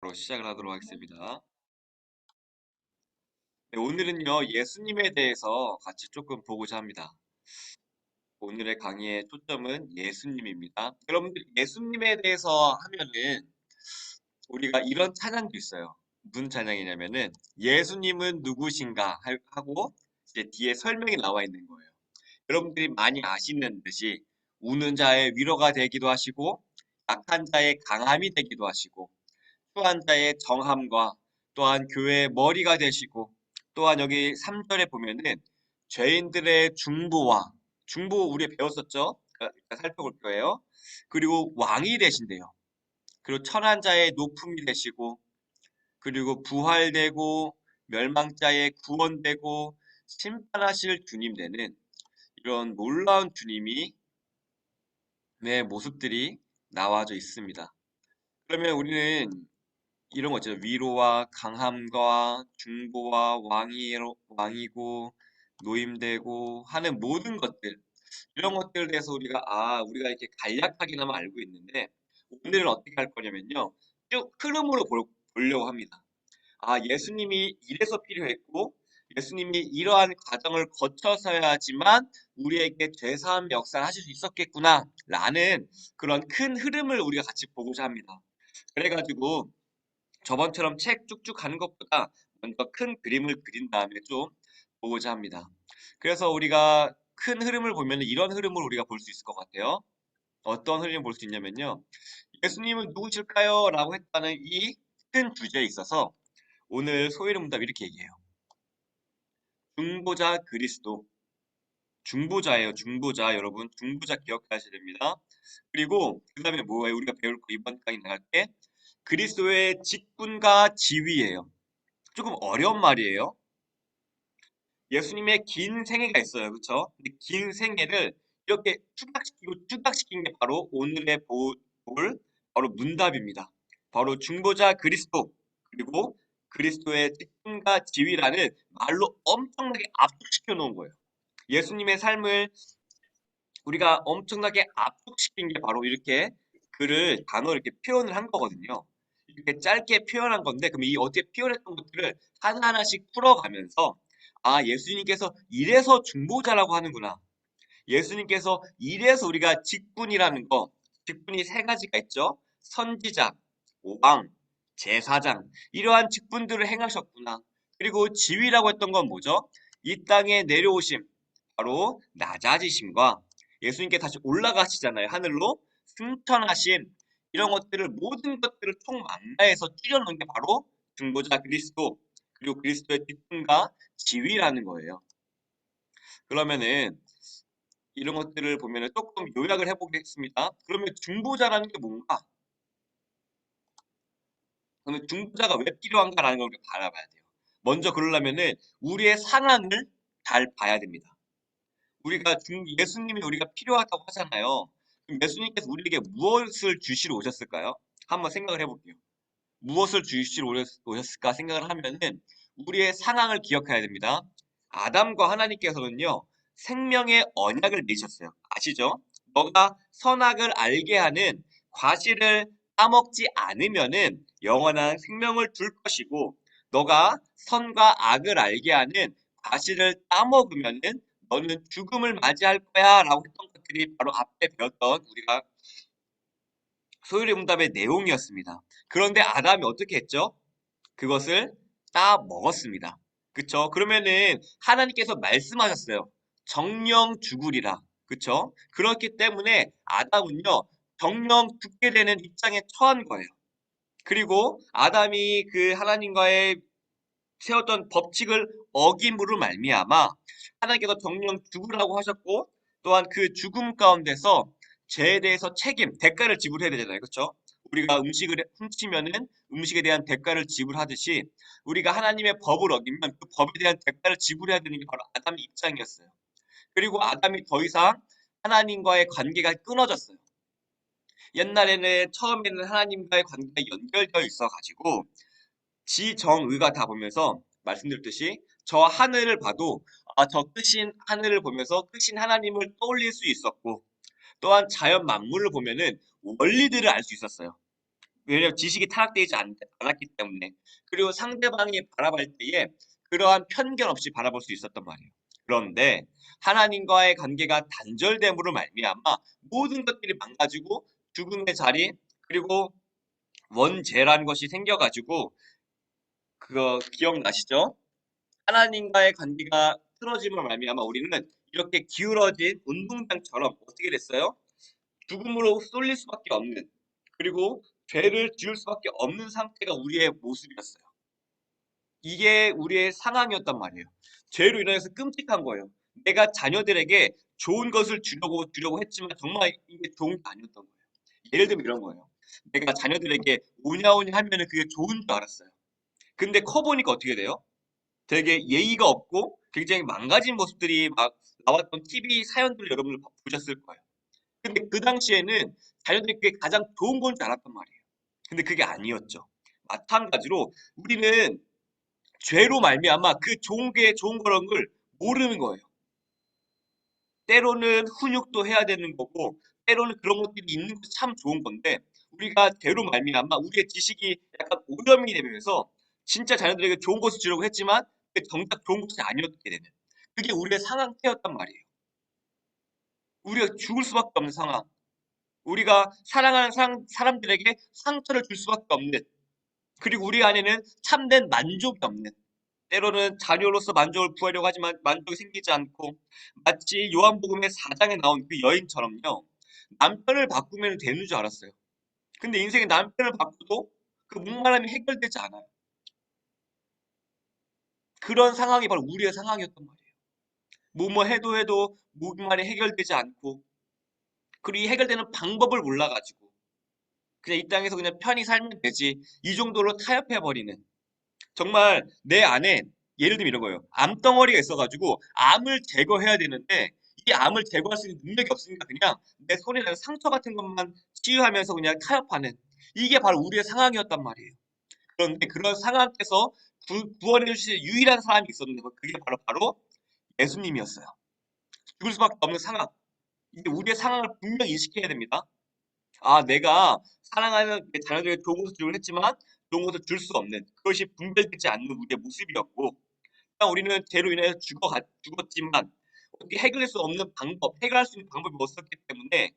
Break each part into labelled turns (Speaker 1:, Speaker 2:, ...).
Speaker 1: 바로 시작을 하도록 하겠습니다. 네, 오늘은요, 예수님에 대해서 같이 조금 보고자 합니다. 오늘의 강의의 초점은 예수님입니다. 여러분들, 예수님에 대해서 하면은 우리가 이런 찬양도 있어요. 무슨 찬양이냐면은 예수님은 누구신가 하고 이제 뒤에 설명이 나와 있는 거예요. 여러분들이 많이 아시는 듯이 우는 자의 위로가 되기도 하시고 약한 자의 강함이 되기도 하시고 또한 자의 정함과 또한 교회의 머리가 되시고 또한 여기 3절에 보면은 죄인들의 중보와 중보 우리 배웠었죠? 일단 살펴볼 거예요. 그리고 왕이 되신대요. 그리고 천한 자의 높음이 되시고 그리고 부활되고 멸망자의 구원되고 심판하실 주님 되는 이런 놀라운 주님이 의 모습들이 나와져 있습니다. 그러면 우리는 이런 거 있잖아요. 위로와 강함과 중보와 왕이고 노임되고 하는 모든 것들 이런 것들에 대해서 우리가 이렇게 간략하게나마 알고 있는데 오늘은 어떻게 할 거냐면요. 쭉 흐름으로 보려고 합니다. 예수님이 이래서 필요했고 예수님이 이러한 과정을 거쳐서야지만 우리에게 죄사함 역사를 하실 수 있었겠구나 라는 그런 큰 흐름을 우리가 같이 보고자 합니다. 그래가지고 저번처럼 책 쭉쭉 가는 것보다 먼저 큰 그림을 그린 다음에 좀 보고자 합니다. 그래서 우리가 큰 흐름을 보면 이런 흐름을 우리가 볼 수 있을 것 같아요. 어떤 흐름을 볼 수 있냐면요. 예수님은 누구실까요? 라고 했다는 이 큰 주제에 있어서 오늘 소위문답 이렇게 얘기해요. 중보자 그리스도. 중보자예요. 중보자. 여러분 중보자 기억하셔야 됩니다. 그리고 그 다음에 뭐예요? 우리가 배울 거 이번 강의 나갈 때 그리스도의 직분과 지위예요. 조금 어려운 말이에요. 예수님의 긴 생애가 있어요. 그렇죠? 근데 긴 생애를 이렇게 축약시킨 게 바로 오늘의 볼 바로 문답입니다. 바로 중보자 그리스도 그리고 그리스도의 직분과 지위라는 말로 엄청나게 압축시켜 놓은 거예요. 예수님의 삶을 우리가 엄청나게 압축시킨 게 바로 이렇게 단어를 이렇게 표현을 한 거거든요. 이렇게 짧게 표현한 건데, 그럼 이 어떻게 표현했던 것들을 하나하나씩 풀어가면서, 예수님께서 이래서 중보자라고 하는구나. 예수님께서 이래서 우리가 직분이라는 거, 직분이 세 가지가 있죠. 선지자, 왕, 제사장, 이러한 직분들을 행하셨구나. 그리고 지위라고 했던 건 뭐죠? 이 땅에 내려오심, 바로 낮아지심과 예수님께 다시 올라가시잖아요. 하늘로 승천하심 이런 것들을 모든 것들을 총망라해서 줄여놓은 게 바로 중보자 그리스도 그리고 그리스도의 직분과 지위라는 거예요. 그러면은 이런 것들을 보면은 조금 요약을 해보겠습니다. 그러면 중보자라는 게 뭔가? 그러면 중보자가 왜 필요한가라는 걸 알아봐야 돼요. 먼저 그러려면은 우리의 상황을 잘 봐야 됩니다. 예수님이 우리가 필요하다고 하잖아요. 그럼 예수님께서 우리에게 무엇을 주시러 오셨을까요? 한번 생각을 해볼게요. 무엇을 주시러 오셨을까 생각을 하면은 우리의 상황을 기억해야 됩니다. 아담과 하나님께서는요, 생명의 언약을 맺으셨어요. 아시죠? 너가 선악을 알게 하는 과실을 따먹지 않으면은 영원한 생명을 줄 것이고, 너가 선과 악을 알게 하는 과실을 따먹으면은 너는 죽음을 맞이할 거야 라고 했던 것들이 바로 앞에 배웠던 우리가 소율의 응답의 내용이었습니다. 그런데 아담이 어떻게 했죠? 그것을 따 먹었습니다. 그쵸? 그러면은 하나님께서 말씀하셨어요. 정령 죽으리라. 그쵸? 그렇기 때문에 아담은요, 정령 죽게 되는 입장에 처한 거예요. 그리고 아담이 그 하나님과의 세웠던 법칙을 어김으로 말미암아 하나님께서 정령 죽으라고 하셨고 또한 그 죽음 가운데서 죄에 대해서 대가를 지불해야 되잖아요. 그렇죠? 우리가 음식을 훔치면은 음식에 대한 대가를 지불하듯이 우리가 하나님의 법을 어기면 그 법에 대한 대가를 지불해야 되는 게 바로 아담의 입장이었어요. 그리고 아담이 더 이상 하나님과의 관계가 끊어졌어요. 옛날에는 처음에는 하나님과의 관계가 연결되어 있어 가지고 지정의가 다 보면서 말씀드렸듯이 저 하늘을 봐도 저 크신 하늘을 보면서 크신 하나님을 떠올릴 수 있었고 또한 자연 만물을 보면은 원리들을 알 수 있었어요. 왜냐하면 지식이 타락되지 않았기 때문에. 그리고 상대방이 바라볼 때에 그러한 편견 없이 바라볼 수 있었단 말이에요. 그런데 하나님과의 관계가 단절됨으로 말미암아 모든 것들이 망가지고 죽음의 자리 그리고 원죄라는 것이 생겨가지고 그거 기억나시죠? 하나님과의 관계가 틀어짐으로 말미암아 우리는 이렇게 기울어진 운동장처럼 어떻게 됐어요? 죽음으로 쏠릴 수밖에 없는 그리고 죄를 지을 수밖에 없는 상태가 우리의 모습이었어요. 이게 우리의 상황이었단 말이에요. 죄로 인해서 끔찍한 거예요. 내가 자녀들에게 좋은 것을 주려고 했지만 정말 이게 좋은 게 아니었던 거예요. 예를 들면 이런 거예요. 내가 자녀들에게 오냐오냐 하면은 그게 좋은 줄 알았어요. 근데 커 보니까 어떻게 돼요? 되게 예의가 없고 굉장히 망가진 모습들이 막 나왔던 TV 사연들을 여러분들 보셨을 거예요. 근데 그 당시에는 자녀들이 그게 가장 좋은 건 줄 알았단 말이에요. 근데 그게 아니었죠. 마찬가지로 우리는 죄로 말미암아 그 좋은 게 좋은 거라는 걸 모르는 거예요. 때로는 훈육도 해야 되는 거고 때로는 그런 것들이 있는 것이 참 좋은 건데 우리가 죄로 말미암아 우리의 지식이 약간 오염이 되면서 진짜 자녀들에게 좋은 것을 주려고 했지만 그게 정작 좋은 것이 아니었게 되는 그게 우리의 상황태였단 말이에요. 우리가 죽을 수밖에 없는 상황. 우리가 사랑하는 사람들에게 상처를 줄 수밖에 없는 그리고 우리 안에는 참된 만족이 없는 때로는 자녀로서 만족을 구하려고 하지만 만족이 생기지 않고 마치 요한복음의 4장에 나온 그 여인처럼요. 남편을 바꾸면 되는 줄 알았어요. 근데 인생에 남편을 바꾸도 그 목마름이 해결되지 않아요. 그런 상황이 바로 우리의 상황이었단 말이에요. 뭐뭐 해도 목마름이 해결되지 않고 그리고 이 해결되는 방법을 몰라가지고 그냥 이 땅에서 그냥 편히 살면 되지 이 정도로 타협해버리는 정말 내 안에 예를 들면 이런 거예요. 암덩어리가 있어가지고 암을 제거해야 되는데 이 암을 제거할 수 있는 능력이 없으니까 그냥 내 손에 나는 상처 같은 것만 치유하면서 그냥 타협하는 이게 바로 우리의 상황이었단 말이에요. 그런데 그런 상황에서 구원해 주실 유일한 사람이 있었는데 그게 바로 예수님이었어요. 죽을 수밖에 없는 상황. 이게 우리의 상황을 분명히 인식해야 됩니다. 아, 내가 사랑하는 내 자녀들에게 좋은 것을 주려고 했지만 좋은 것을 줄 수 없는 그것이 분별되지 않는 우리의 모습이었고 그냥 우리는 죄로 인해서 죽었지만 어떻게 해결할 수 없는 방법, 해결할 수 있는 방법이 없었기 때문에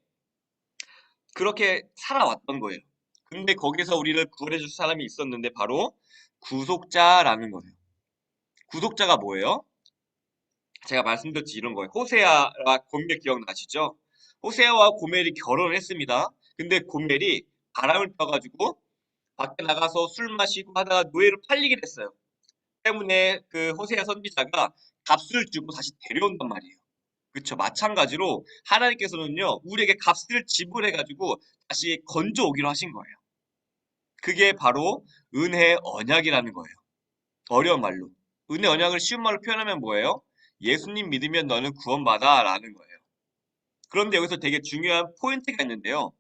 Speaker 1: 그렇게 살아왔던 거예요. 근데 거기서 우리를 구원해 줄 사람이 있었는데 바로 구속자라는 거예요. 구속자가 뭐예요? 제가 말씀드렸지 이런 거예요. 호세아와 고멜 기억나시죠? 호세아와 고멜이 결혼을 했습니다. 근데 고멜이 바람을 펴가지고 밖에 나가서 술 마시고 하다가 노예로 팔리게 됐어요. 때문에 그 호세아 선지자가 값을 주고 다시 데려온단 말이에요. 그쵸. 마찬가지로 하나님께서는요, 우리에게 값을 지불해가지고 다시 건져오기로 하신 거예요. 그게 바로 은혜의 언약이라는 거예요. 어려운 말로. 은혜 언약을 쉬운 말로 표현하면 뭐예요? 예수님 믿으면 너는 구원받아 라는 거예요. 그런데 여기서 되게 중요한 포인트가 있는데요.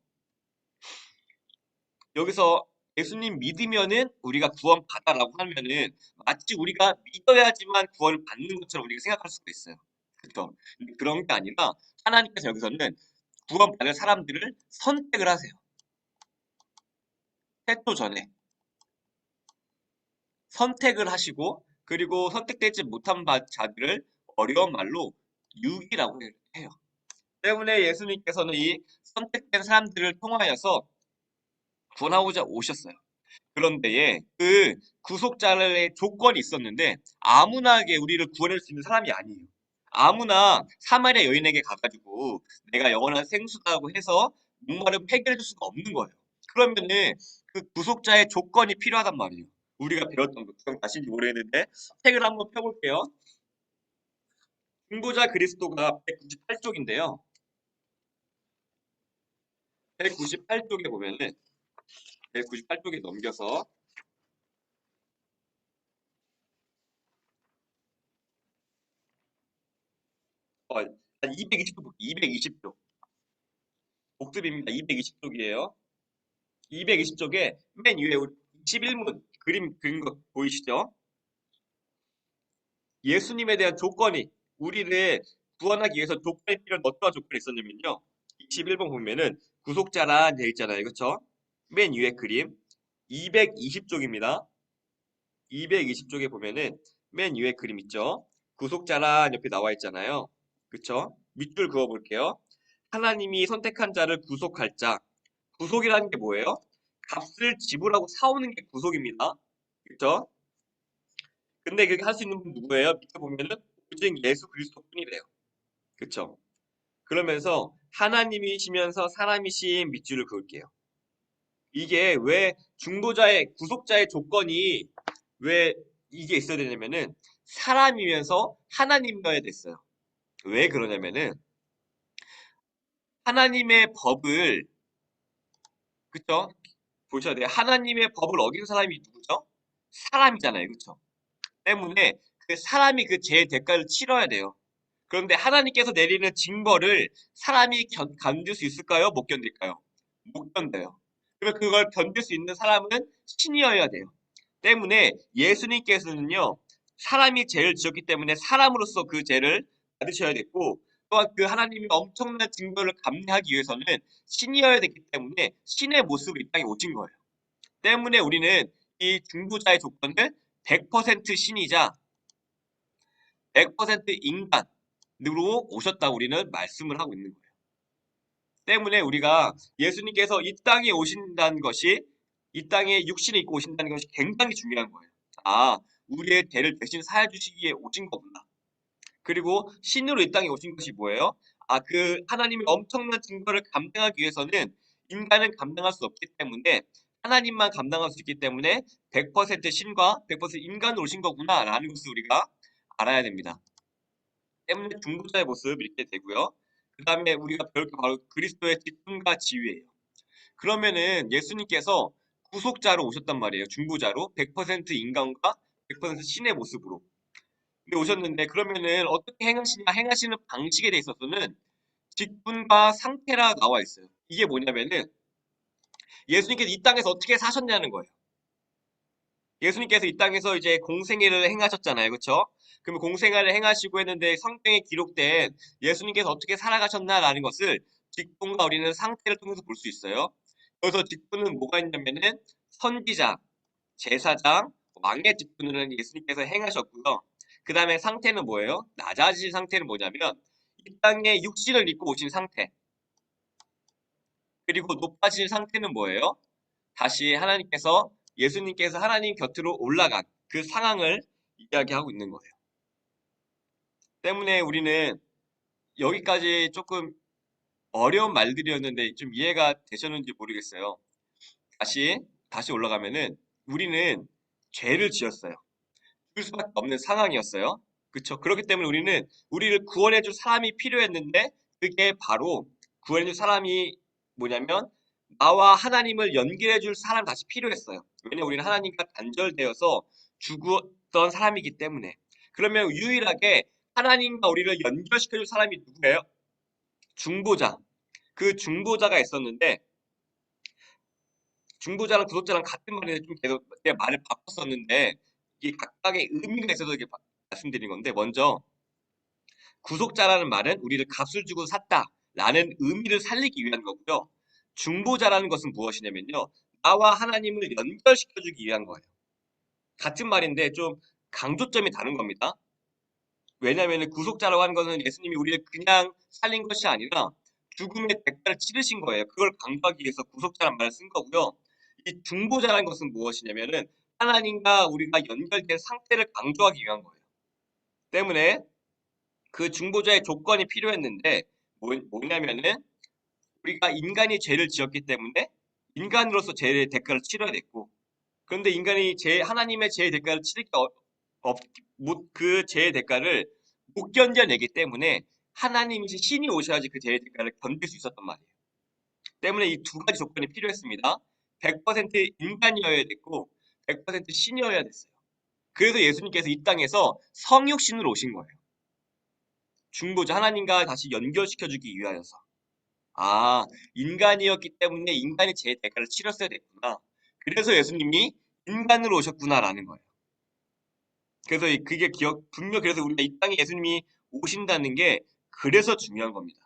Speaker 1: 여기서 예수님 믿으면은 우리가 구원받아라고 하면은 마치 우리가 믿어야지만 구원을 받는 것처럼 우리가 생각할 수가 있어요. 그렇죠? 근데 그런 게 아니라 하나님께서 여기서는 구원받을 사람들을 선택을 하세요. 태초 전에 선택을 하시고 그리고 선택되지 못한 자들을 어려운 말로 유기라고 해요. 때문에 예수님께서는 이 선택된 사람들을 통하여서 구원하고자 오셨어요. 그런데에 그 구속자의 조건이 있었는데 아무나에게 우리를 구원할 수 있는 사람이 아니에요. 아무나 사마리아 여인에게 가가지고 내가 영원한 생수다고 해서 목마름 해결해 줄 수가 없는 거예요. 그러면은 그 구속자의 조건이 필요하단 말이에요. 우리가 배웠던 거 기억나신지 모르겠는데 책을 한번 펴볼게요. 중보자 그리스도가 198쪽인데요. 198쪽에 보면은 198쪽에 넘겨서 한 220쪽, 220쪽. 복습입니다. 220쪽이에요. 220쪽에 맨 위에 21문 그림 그린 거 보이시죠? 예수님에 대한 조건이 우리를 구원하기 위해서 조건이 필요한 어떠한 조건이 있었냐면요. 21번 보면은 구속자란 되어 있잖아요. 그렇죠? 맨 위에 그림. 220쪽입니다. 220쪽에 보면은 맨 위에 그림 있죠? 구속자란 옆에 나와 있잖아요. 그쵸? 밑줄 그어 볼게요. 하나님이 선택한 자를 구속할 자. 구속이라는 게 뭐예요? 값을 지불하고 사오는 게 구속입니다. 그쵸? 근데 그렇게 할 수 있는 분 누구예요? 밑에 보면은 오직 예수 그리스도뿐이래요. 그쵸? 그러면서 하나님이시면서 사람이신 밑줄을 그을게요. 이게 왜 중보자의 구속자의 조건이 왜 이게 있어야 되냐면은 사람이면서 하나님이어야 됐어요. 왜 그러냐면은 하나님의 법을 그쵸? 보셔야 돼요. 하나님의 법을 어긴 사람이 누구죠? 사람이잖아요. 그쵸? 때문에 그 사람이 그 죄의 대가를 치러야 돼요. 그런데 하나님께서 내리는 징벌을 사람이 견딜 수 있을까요? 못 견딜까요? 못 견뎌요. 그러면 그걸 견딜 수 있는 사람은 신이어야 돼요. 때문에 예수님께서는요, 사람이 죄를 지었기 때문에 사람으로서 그 죄를 받으셔야 됐고, 또한 그 하나님이 엄청난 징벌을 감내하기 위해서는 신이어야 됐기 때문에 신의 모습으로 이 땅에 오신 거예요. 때문에 우리는 이 중보자의 조건을 100% 신이자 100% 인간으로 오셨다고 우리는 말씀을 하고 있는 거예요. 때문에 우리가 예수님께서 이 땅에 오신다는 것이 이 땅에 육신을 입고 오신다는 것이 굉장히 중요한 거예요. 아, 우리의 죄를 대신 사해주시기에 오신 거구나. 그리고 신으로 이 땅에 오신 것이 뭐예요? 아, 그 하나님의 엄청난 징벌을 감당하기 위해서는 인간은 감당할 수 없기 때문에 하나님만 감당할 수 있기 때문에 100% 신과 100% 인간으로 오신 거구나라는 것을 우리가 알아야 됩니다. 때문에 중보자의 모습 이렇게 되고요. 그 다음에 우리가 배울 게 바로 그리스도의 직분과 지위예요. 그러면은 예수님께서 구속자로 오셨단 말이에요. 중보자로 100% 인간과 100% 신의 모습으로. 근데 오셨는데 그러면은 어떻게 행하시냐 행하시는 방식에 대해 있어서는 직분과 상태라 나와 있어요. 이게 뭐냐면은 예수님께서 이 땅에서 어떻게 사셨냐는 거예요. 예수님께서 이 땅에서 이제 공생애를 행하셨잖아요. 그쵸? 그러면 공생애를 행하시고 했는데 성경에 기록된 예수님께서 어떻게 살아가셨나라는 것을 직분과 우리는 상태를 통해서 볼 수 있어요. 그래서 직분은 뭐가 있냐면은 선지자, 제사장, 왕의 직분을 예수님께서 행하셨고요. 그 다음에 상태는 뭐예요? 낮아진 상태는 뭐냐면 이 땅에 육신을 입고 오신 상태. 그리고 높아진 상태는 뭐예요? 다시 예수님께서 하나님 곁으로 올라간 그 상황을 이야기하고 있는 거예요. 때문에 우리는 여기까지 조금 어려운 말들이었는데 좀 이해가 되셨는지 모르겠어요. 다시, 다시 올라가면은 우리는 죄를 지었어요. 죽을 수밖에 없는 상황이었어요. 그쵸? 그렇기 때문에 우리는 우리를 구원해줄 사람이 필요했는데 그게 바로 구원해줄 사람이 뭐냐면 나와 하나님을 연결해줄 사람 다시 필요했어요. 왜냐면 우리는 하나님과 단절되어서 죽었던 사람이기 때문에. 그러면 유일하게 하나님과 우리를 연결시켜줄 사람이 누구예요? 중보자. 그 중보자가 있었는데 중보자랑 구속자랑 같은 말인데 좀 계속 내 말을 바꿨었는데 이게 각각의 의미가 있어서 이렇게 말씀드린 건데 먼저 구속자라는 말은 우리를 값을 주고 샀다라는 의미를 살리기 위한 거고요. 중보자라는 것은 무엇이냐면요. 나와 하나님을 연결시켜주기 위한 거예요. 같은 말인데 좀 강조점이 다른 겁니다. 왜냐하면 구속자라고 하는 것은 예수님이 우리를 그냥 살린 것이 아니라 죽음의 대가를 치르신 거예요. 그걸 강조하기 위해서 구속자란 말을 쓴 거고요. 이 중보자라는 것은 무엇이냐면은 하나님과 우리가 연결된 상태를 강조하기 위한 거예요. 때문에 그 중보자의 조건이 필요했는데 뭐냐면은 우리가 인간이 죄를 지었기 때문에 인간으로서 죄의 대가를 치러야 됐고 그런데 인간이 하나님의 죄의 대가를 치르기 그 죄의 대가를 못 견뎌내기 때문에 하나님이신 신이 오셔야지 그 죄의 대가를 견딜 수 있었단 말이에요. 때문에 이 두 가지 조건이 필요했습니다. 100% 인간이어야 됐고 100% 신이어야 됐어요. 그래서 예수님께서 이 땅에서 성육신으로 오신 거예요. 중보자 하나님과 다시 연결시켜주기 위하여서. 아, 인간이었기 때문에 인간이 제 대가를 치렀어야 됐구나. 그래서 예수님이 인간으로 오셨구나라는 거예요. 그래서 그게 분명 그래서 우리가 이 땅에 예수님이 오신다는 게 그래서 중요한 겁니다.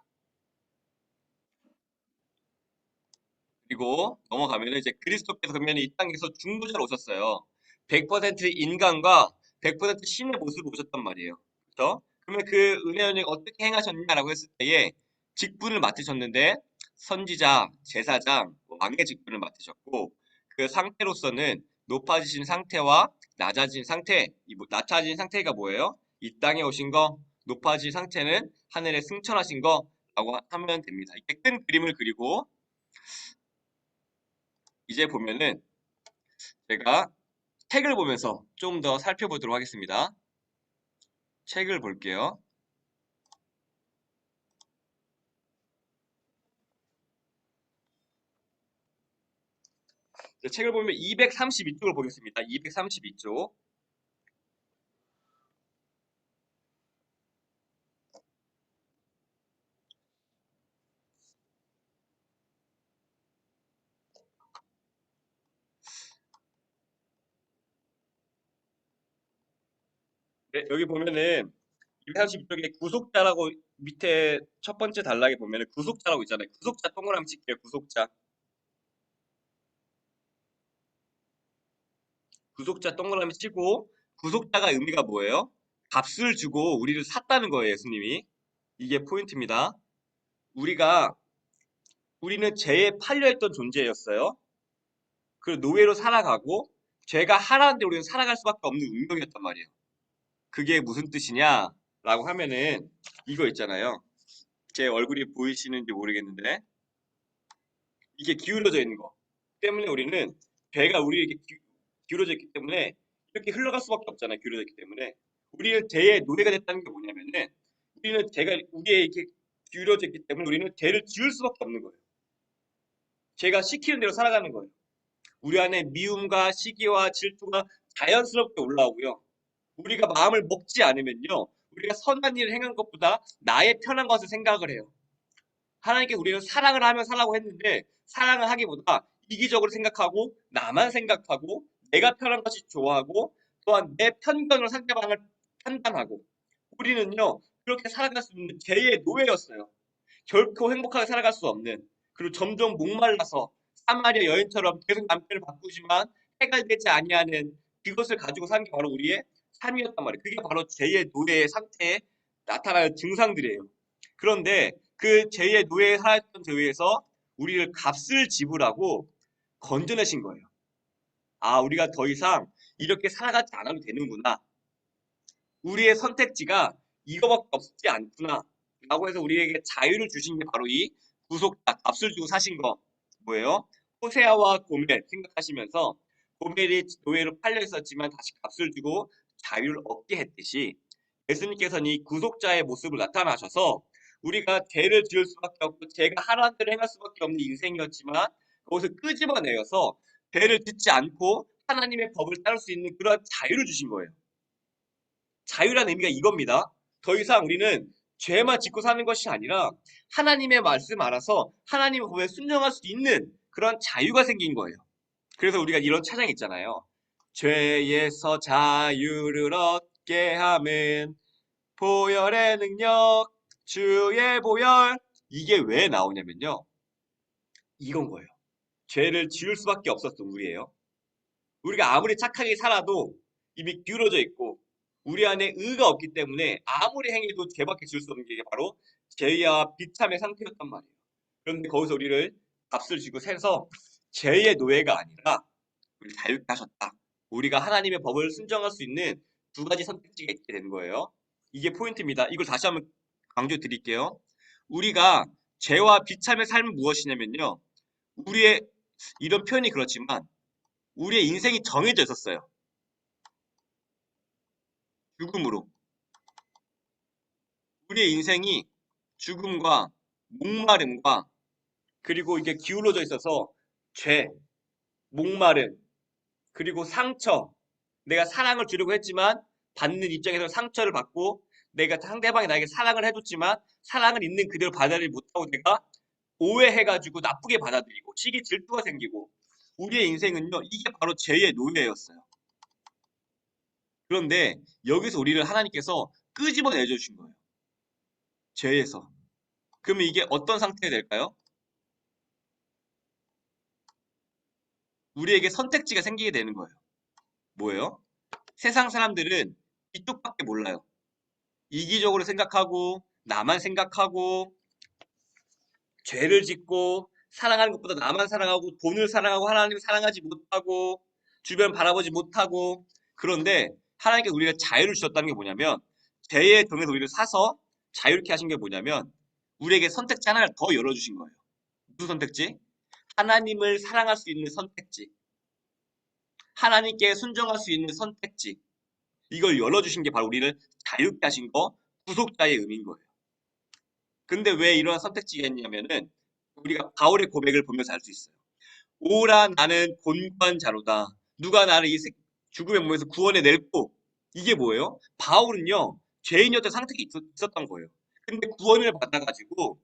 Speaker 1: 그리고 넘어가면은 이제 그리스도께서 그러면 이 땅에서 중보자로 오셨어요. 100% 인간과 100% 신의 모습으로 오셨단 말이에요. 그렇죠? 그러면 그 은혜원이 어떻게 행하셨냐라고 했을 때에 직분을 맡으셨는데 선지자, 제사장, 왕의 직분을 맡으셨고 그 상태로서는 높아지신 상태와 낮아진 상태, 낮아진 상태가 뭐예요? 이 땅에 오신 거, 높아진 상태는 하늘에 승천하신 거라고 하면 됩니다. 이렇게 큰 그림을 그리고 이제 보면은 제가 책을 보면서 좀 더 살펴보도록 하겠습니다. 책을 볼게요. 책을 보면 232쪽을 보겠습니다. 232쪽. 네, 여기 보면은 232쪽에 구속자라고 밑에 첫 번째 단락에 보면은 구속자라고 있잖아요. 구속자 동그라미 칠게요. 구속자. 구속자 동그라미 치고 구속자가 의미가 뭐예요? 값을 주고 우리를 샀다는 거예요, 예수님이. 이게 포인트입니다. 우리가 우리는 죄에 팔려있던 존재였어요. 그 노예로 살아가고 죄가 하라는데 우리는 살아갈 수밖에 없는 운명이었단 말이에요. 그게 무슨 뜻이냐라고 하면은 이거 있잖아요. 제 얼굴이 보이시는지 모르겠는데 이게 기울어져 있는 거 때문에 우리는 배가 우리에게 기울어져 있기 때문에 이렇게 흘러갈 수밖에 없잖아요. 기울어져 있기 때문에 우리는 죄의 노예가 됐다는 게 뭐냐면은 우리는 죄가 우리에게 기울어져 있기 때문에 우리는 죄를 지을 수밖에 없는 거예요. 죄가 시키는 대로 살아가는 거예요. 우리 안에 미움과 시기와 질투가 자연스럽게 올라오고요. 우리가 마음을 먹지 않으면요. 우리가 선한 일을 행한 것보다 나의 편한 것을 생각을 해요. 하나님께 우리는 사랑을 하며 살라고 했는데 사랑을 하기보다 이기적으로 생각하고 나만 생각하고 내가 편한 것이 좋아하고 또한 내 편견으로 상대방을 판단하고 우리는요. 그렇게 살아갈 수 있는 죄의 노예였어요. 결코 행복하게 살아갈 수 없는 그리고 점점 목말라서 사마리아 여인처럼 계속 남편을 바꾸지만 해결되지 아니하는 그것을 가지고 사는 게 바로 우리의 삶이었단 말이에요. 그게 바로 죄의 노예의 상태에 나타나는 증상들이에요. 그런데 그 죄의 노예에 살았던 죄에서 우리를 값을 지불하고 건져내신 거예요. 아, 우리가 더 이상 이렇게 살아가지 않아도 되는구나. 우리의 선택지가 이거밖에 없지 않구나. 라고 해서 우리에게 자유를 주신 게 바로 이 구속자, 값을 주고 사신 거 뭐예요? 호세아와 고멜 생각하시면서 고멜이 노예로 팔려 있었지만 다시 값을 주고 자유를 얻게 했듯이 예수님께서는 이 구속자의 모습을 나타나셔서 우리가 죄를 지을 수밖에 없고 죄가 하라는 대로 행할 수밖에 없는 인생이었지만 그것을 끄집어내어서 죄를 짓지 않고 하나님의 법을 따를 수 있는 그런 자유를 주신 거예요. 자유라는 의미가 이겁니다. 더 이상 우리는 죄만 짓고 사는 것이 아니라 하나님의 말씀 알아서 하나님의 법에 순종할 수 있는 그런 자유가 생긴 거예요. 그래서 우리가 이런 찬양 있잖아요. 죄에서 자유를 얻게 함은 보혈의 능력, 주의 보혈. 이게 왜 나오냐면요. 이건 거예요. 죄를 지을 수밖에 없었던 우리예요. 우리가 아무리 착하게 살아도 이미 기울어져 있고 우리 안에 의가 없기 때문에 아무리 행해도 죄밖에 지을 수 없는 게 바로 죄와 비참의 상태였단 말이에요. 그런데 거기서 우리를 값을 주고 세서 죄의 노예가 아니라 우리 자유케 하셨다. 우리가 하나님의 법을 순종할 수 있는 두 가지 선택지가 있게 되는 거예요. 이게 포인트입니다. 이걸 다시 한번 강조 드릴게요. 우리가 죄와 비참의 삶은 무엇이냐면요. 우리의 이런 표현이 그렇지만 우리의 인생이 정해져 있었어요. 죽음으로. 우리의 인생이 죽음과 목마름과 그리고 이게 기울어져 있어서 죄, 목마름, 그리고 상처. 내가 사랑을 주려고 했지만 받는 입장에서 상처를 받고 내가 상대방이 나에게 사랑을 해줬지만 사랑을 있는 그대로 받아들이지 못하고 내가 오해해가지고 나쁘게 받아들이고 시기 질투가 생기고 우리의 인생은요. 이게 바로 죄의 노예였어요. 그런데 여기서 우리를 하나님께서 끄집어내 주신 거예요. 죄에서. 그러면 이게 어떤 상태가 될까요? 우리에게 선택지가 생기게 되는 거예요. 뭐예요? 세상 사람들은 이쪽밖에 몰라요. 이기적으로 생각하고 나만 생각하고 죄를 짓고 사랑하는 것보다 나만 사랑하고 돈을 사랑하고 하나님을 사랑하지 못하고 주변 바라보지 못하고 그런데 하나님께서 우리가 자유를 주셨다는 게 뭐냐면 죄의 종에서 우리를 사서 자유롭게 하신 게 뭐냐면 우리에게 선택지 하나를 더 열어주신 거예요. 무슨 선택지? 하나님을 사랑할 수 있는 선택지. 하나님께 순종할 수 있는 선택지. 이걸 열어주신 게 바로 우리를 자유롭게 하신 거, 구속자의 의미인 거예요. 근데 왜 이러한 선택지가 있냐면은 우리가 바울의 고백을 보면서 알 수 있어요. 오라 나는 곤고한 자로다. 누가 나를 이 죽음의 몸에서 구원해 낼고 이게 뭐예요? 바울은요 죄인이었던 상태가 있었던 거예요. 근데 구원을 받아가지고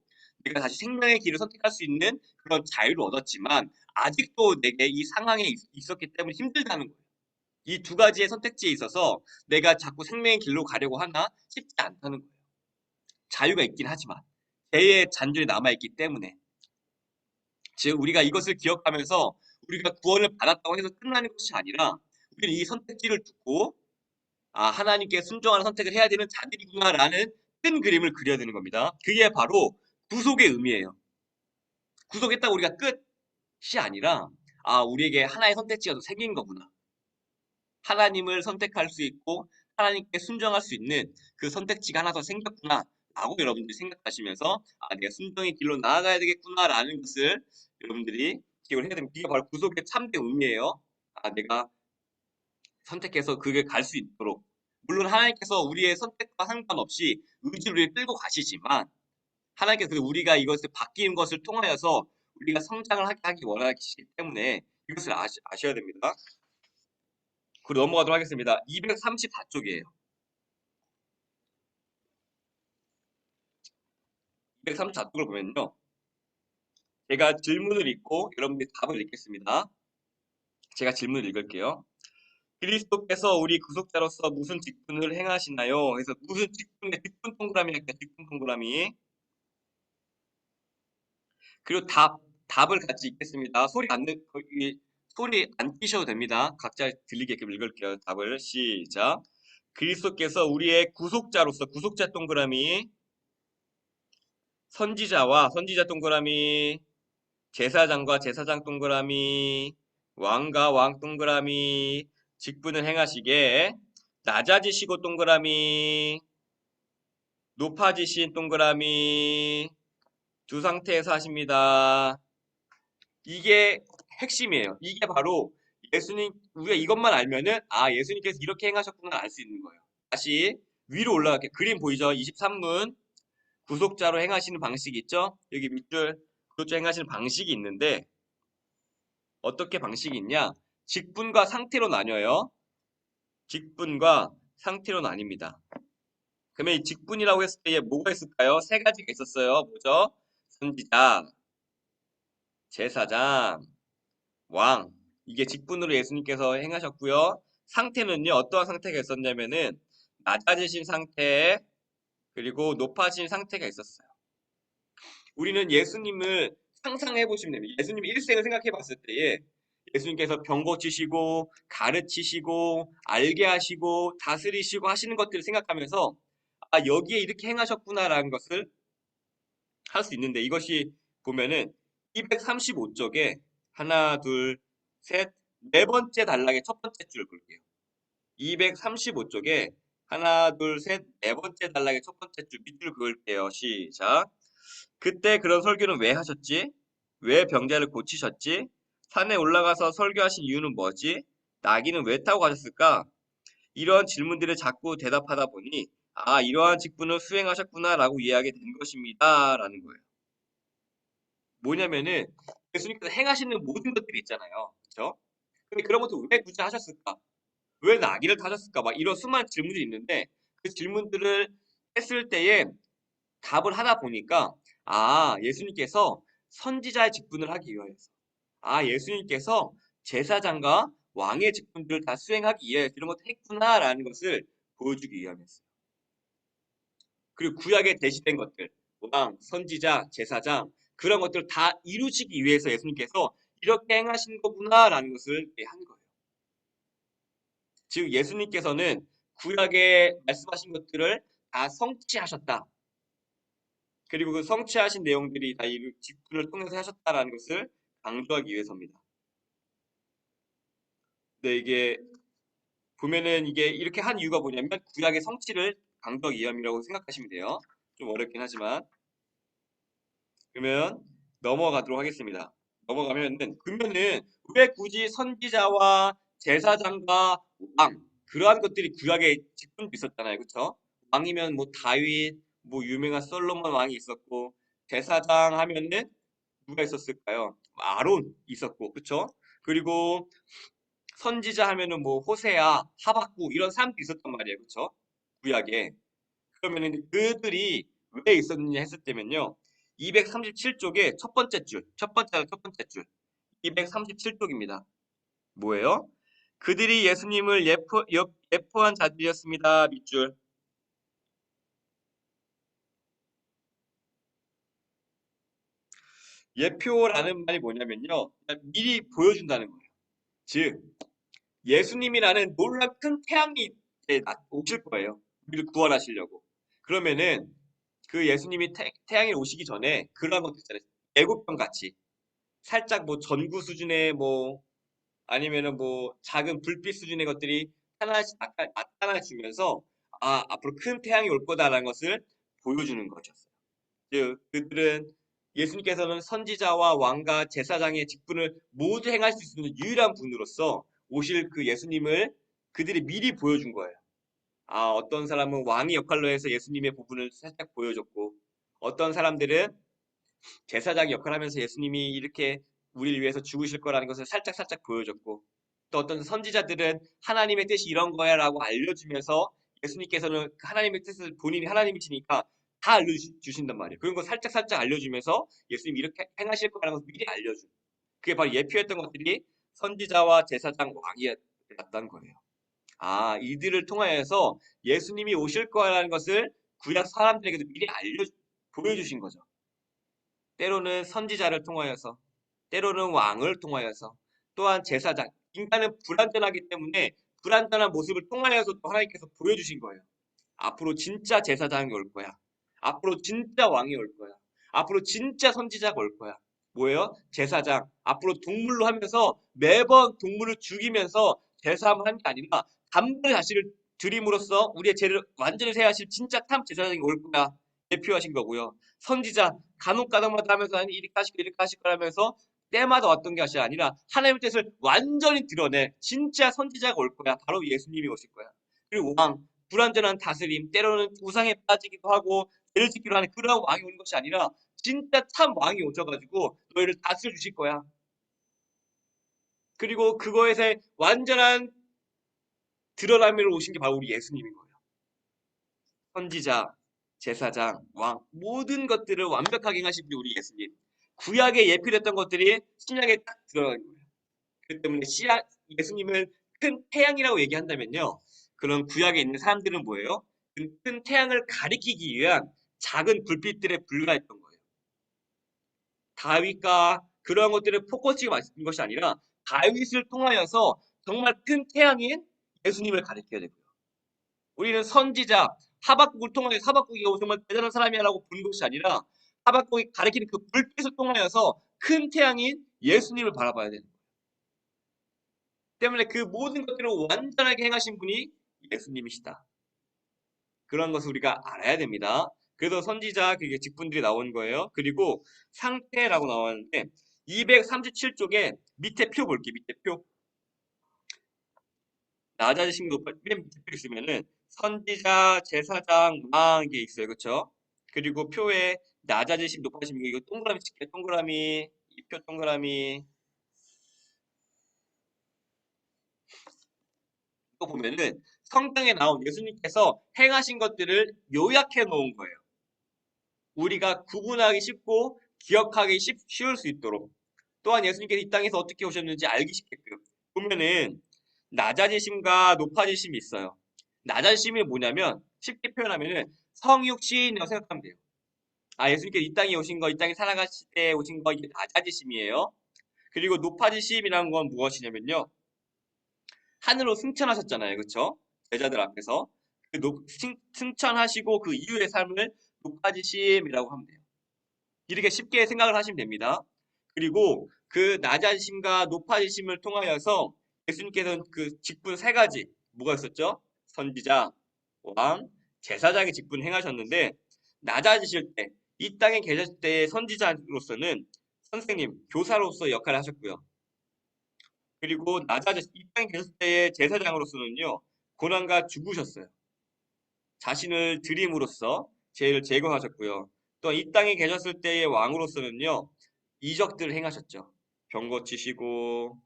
Speaker 1: 내가 다시 생명의 길을 선택할 수 있는 그런 자유를 얻었지만 아직도 내게 이 상황에 있었기 때문에 힘들다는 거예요. 이 두 가지의 선택지에 있어서 내가 자꾸 생명의 길로 가려고 하나 쉽지 않다는 거예요. 자유가 있긴 하지만 죄의 잔줄이 남아있기 때문에 즉 우리가 이것을 기억하면서 우리가 구원을 받았다고 해서 끝나는 것이 아니라 우리는 이 선택지를 두고 하나님께 순종하는 선택을 해야 되는 자들이구나라는 큰 그림을 그려야 되는 겁니다. 그게 바로 구속의 의미예요. 구속했다고 우리가 끝이 아니라 우리에게 하나의 선택지가 더 생긴 거구나. 하나님을 선택할 수 있고 하나님께 순종할 수 있는 그 선택지가 하나 더 생겼구나 라고 여러분들이 생각하시면서 내가 순종의 길로 나아가야 되겠구나라는 것을 여러분들이 기억을 해야 됩니다. 이게 바로 구속의 참된 의미예요. 내가 선택해서 그게 갈 수 있도록 물론 하나님께서 우리의 선택과 상관없이 의지를 우리를 끌고 가시지만 하나님께서 우리가 이것을 바뀌는 것을 통하여서 우리가 성장을 하기 원하시기 때문에 이것을 아셔야 됩니다. 그리고 넘어가도록 하겠습니다. 234쪽이에요. 234쪽을 보면요. 제가 질문을 읽고 여러분들이 답을 읽겠습니다. 제가 질문을 읽을게요. 그리스도께서 우리 구속자로서 무슨 직분을 행하시나요? 그래서 무슨 직분 동그라미 할게요. 직분 동그라미. 그리고 답을 같이 읽겠습니다. 소리 안 끼셔도 됩니다. 각자 들리게끔 읽을게요. 답을 시작. 그리스도께서 우리의 구속자로서 구속자 동그라미 선지자와 선지자 동그라미 제사장과 제사장 동그라미 왕과 왕 동그라미 직분을 행하시게 낮아지시고 동그라미 높아지신 동그라미 두 상태에서 하십니다. 이게 핵심이에요. 이게 바로 예수님 우리가 이것만 알면은 예수님께서 이렇게 행하셨구나 알 수 있는 거예요. 다시 위로 올라갈게요. 그림 보이죠? 23문 구속자로 행하시는 방식이 있죠? 여기 밑줄 구속자 행하시는 방식이 있는데 어떻게 방식이 있냐? 직분과 상태로 나뉘어요. 직분과 상태로 나뉩니다. 그러면 이 직분이라고 했을 때 뭐가 있을까요? 세 가지가 있었어요. 뭐죠? 선지자, 제사장, 왕. 이게 직분으로 예수님께서 행하셨고요. 상태는요. 어떠한 상태가 있었냐면은 낮아지신 상태 그리고 높아진 상태가 있었어요. 우리는 예수님을 상상해 보시면 됩니다. 예수님 일생을 생각해 봤을 때에 예수님께서 병 고치시고 가르치시고 알게 하시고 다스리시고 하시는 것들을 생각하면서 여기에 이렇게 행하셨구나라는 것을 할 수 있는데 이것이 보면은 235쪽에 하나 둘 셋 네 번째 단락의 첫 번째 줄을 볼게요. 235쪽에 하나 둘 셋 네 번째 단락의 첫 번째 줄 밑줄 그을게요. 시작. 그때 그런 설교는 왜 하셨지? 왜 병자를 고치셨지? 산에 올라가서 설교하신 이유는 뭐지? 나귀는 왜 타고 가셨을까? 이러한 질문들에 자꾸 대답하다 보니 이러한 직분을 수행하셨구나라고 이해하게 된 것입니다. 라는 거예요. 뭐냐면은 예수님께서 행하시는 모든 것들이 있잖아요. 그렇죠? 근데 그런 것들 왜 굳이 하셨을까? 왜 나귀를 타셨을까? 막 이런 수많은 질문들이 있는데 그 질문들을 했을 때에 답을 하다 보니까 예수님께서 선지자의 직분을 하기 위해서 예수님께서 제사장과 왕의 직분들을 다 수행하기 위해 이런 것을 했구나라는 것을 보여주기 위함이었어요. 그리고 구약에 대시된 것들 왕, 선지자, 제사장 그런 것들을 다 이루시기 위해서 예수님께서 이렇게 행하신 거구나라는 것을 한 거예요. 즉 예수님께서는 구약에 말씀하신 것들을 다 성취하셨다. 그리고 그 성취하신 내용들이 다 이 직분을 통해서 하셨다라는 것을 강조하기 위해서입니다. 네, 이게 보면은 이게 이렇게 한 이유가 뭐냐면 구약의 성취를 강조하기 위함이라고 생각하시면 돼요. 좀 어렵긴 하지만. 그러면 넘어가도록 하겠습니다. 그러면은 왜 굳이 선지자와 제사장과 왕 그러한 것들이 구약에 직분도 있었잖아요, 그렇죠? 왕이면 뭐 다윗, 뭐 유명한 솔로몬 왕이 있었고 제사장 하면은 누가 있었을까요? 아론 있었고, 그렇죠? 그리고 선지자 하면은 뭐 호세아, 하박국 이런 사람들이 있었단 말이에요, 그렇죠? 구약에. 그러면은 그들이 왜 있었느냐 했을 때면요. 237쪽의 첫 번째 줄. 237쪽입니다. 뭐예요? 그들이 예수님을 예포한 자들이었습니다. 밑줄. 예표라는 말이 뭐냐면요. 미리 보여준다는 거예요. 즉, 예수님이라는 놀랍 큰 태양이 이제 오실 거예요. 우리를 구원하시려고. 그러면은 그 예수님이 태양이 오시기 전에 그런 것들 있잖아요. 예고편 같이. 살짝 뭐 전구 수준의 뭐 아니면은 뭐 작은 불빛 수준의 것들이 하나씩 나타나 주면서 아, 앞으로 큰 태양이 올 거다라는 것을 보여주는 것이었어요. 즉, 그들은 예수님께서는 선지자와 왕과 제사장의 직분을 모두 행할 수 있는 유일한 분으로서 오실 그 예수님을 그들이 미리 보여준 거예요. 아, 어떤 사람은 왕의 역할로 해서 예수님의 부분을 살짝 보여줬고, 어떤 사람들은 제사장 역할을 하면서 예수님이 이렇게 우리를 위해서 죽으실 거라는 것을 살짝살짝 보여줬고 또 어떤 선지자들은 하나님의 뜻이 이런 거야라고 알려주면서 예수님께서는 그 하나님의 뜻을 본인이 하나님이시니까 다 알려주신단 말이에요. 그런 거 살짝살짝 알려주면서 예수님이 이렇게 행하실 거라는 것을 미리 알려준. 그게 바로 예표했던 것들이 선지자와 제사장 왕이었다는 거예요. 아, 이들을 통하여서 예수님이 오실 거라는 것을 구약 사람들에게도 미리 보여주신 거죠. 때로는 선지자를 통하여서, 때로는 왕을 통하여서, 또한 제사장. 인간은 불완전하기 때문에 불완전한 모습을 통하여서 또 하나님께서 보여주신 거예요. 앞으로 진짜 제사장이 올 거야. 앞으로 진짜 왕이 올 거야. 앞으로 진짜 선지자가 올 거야. 뭐예요? 제사장. 앞으로 동물로 하면서 매번 동물을 죽이면서 제사함을 하는 게 아니라 단번에 자신을 드림으로써 우리의 죄를 완전히 세하실 진짜 참 제사장이 올 거야. 대표하신 거고요. 선지자 간혹 가다마다 하면서 아니 이렇게 하실 거 이렇게 하실 거라면서 때마다 왔던 것이 아니라 하나님의 뜻을 완전히 드러내 진짜 선지자가 올 거야. 바로 예수님이 오실 거야. 그리고 왕 불완전한 다스림 때로는 우상에 빠지기도 하고 죄를 짓기로 하는 그런 왕이 오는 것이 아니라 진짜 참 왕이 오셔가지고 너희를 다스려 주실 거야. 그리고 그거에서 완전한 드러남으로 오신 게 바로 우리 예수님인 거예요. 선지자, 제사장, 왕 모든 것들을 완벽하게 행하신 분이 우리 예수님. 구약에 예표됐던 것들이 신약에 딱 들어간 거예요. 그렇기 때문에 예수님을 큰 태양이라고 얘기한다면요. 그런 구약에 있는 사람들은 뭐예요? 그 큰 태양을 가리키기 위한 작은 불빛들에 불과했던 거예요. 다윗과 그러한 것들을 포커스가 맞는 것이 아니라 다윗을 통하여서 정말 큰 태양인 예수님을 가리켜야 되고요. 우리는 선지자 하박국을 통하여 하박국이 정말 대단한 사람이라고 부른 것이 아니라 하박국이 가리키는 그 불빛을 통하여서 큰 태양인 예수님을 바라봐야 되는 거예요. 때문에 그 모든 것들을 완전하게 행하신 분이 예수님이시다. 그런 것을 우리가 알아야 됩니다. 그래서 선지자 그게 직분들이 나온 거예요. 그리고 상태라고 나왔는데 237쪽에 밑에 표 볼게요. 밑에 표. 낮아지신 거 맨 밑에 표 있으면은 선지자, 제사장, 왕 이게 있어요. 그렇죠? 그리고 표에 낮아지심, 높아지심 이거 동그라미 칠게요. 동그라미, 이 표 동그라미 이거 보면은 성경에 나온 예수님께서 행하신 것들을 요약해 놓은 거예요. 우리가 구분하기 쉽고 기억하기 쉬울 수 있도록. 또한 예수님께서 이 땅에서 어떻게 오셨는지 알기 쉽게끔. 보면은 낮아지심과 높아지심이 있어요. 낮아지심이 뭐냐면 쉽게 표현하면은 성육신이라고 생각하면 돼요. 아, 예수님께서 이 땅에 오신 거, 이 땅에 살아가실 때 오신 거 이게 낮아지심이에요. 그리고 높아지심이라는 건 무엇이냐면요. 하늘로 승천하셨잖아요. 그쵸? 제자들 앞에서. 승천하시고 그 이후의 삶을 높아지심이라고 하면 돼요. 이렇게 쉽게 생각을 하시면 됩니다. 그리고 그 낮아지심과 높아지심을 통하여서 예수님께서는 그 직분 세 가지 뭐가 있었죠? 선지자, 왕, 제사장의 직분 행하셨는데 낮아지실 때, 이 땅에 계셨을 때의 선지자로서는 선생님, 교사로서 역할을 하셨고요. 그리고 이 땅에 계셨을 때의 제사장으로서는요, 고난과 죽으셨어요. 자신을 드림으로써 죄를 제거하셨고요. 또 이 땅에 계셨을 때의 왕으로서는요, 이적들을 행하셨죠. 병 고치시고,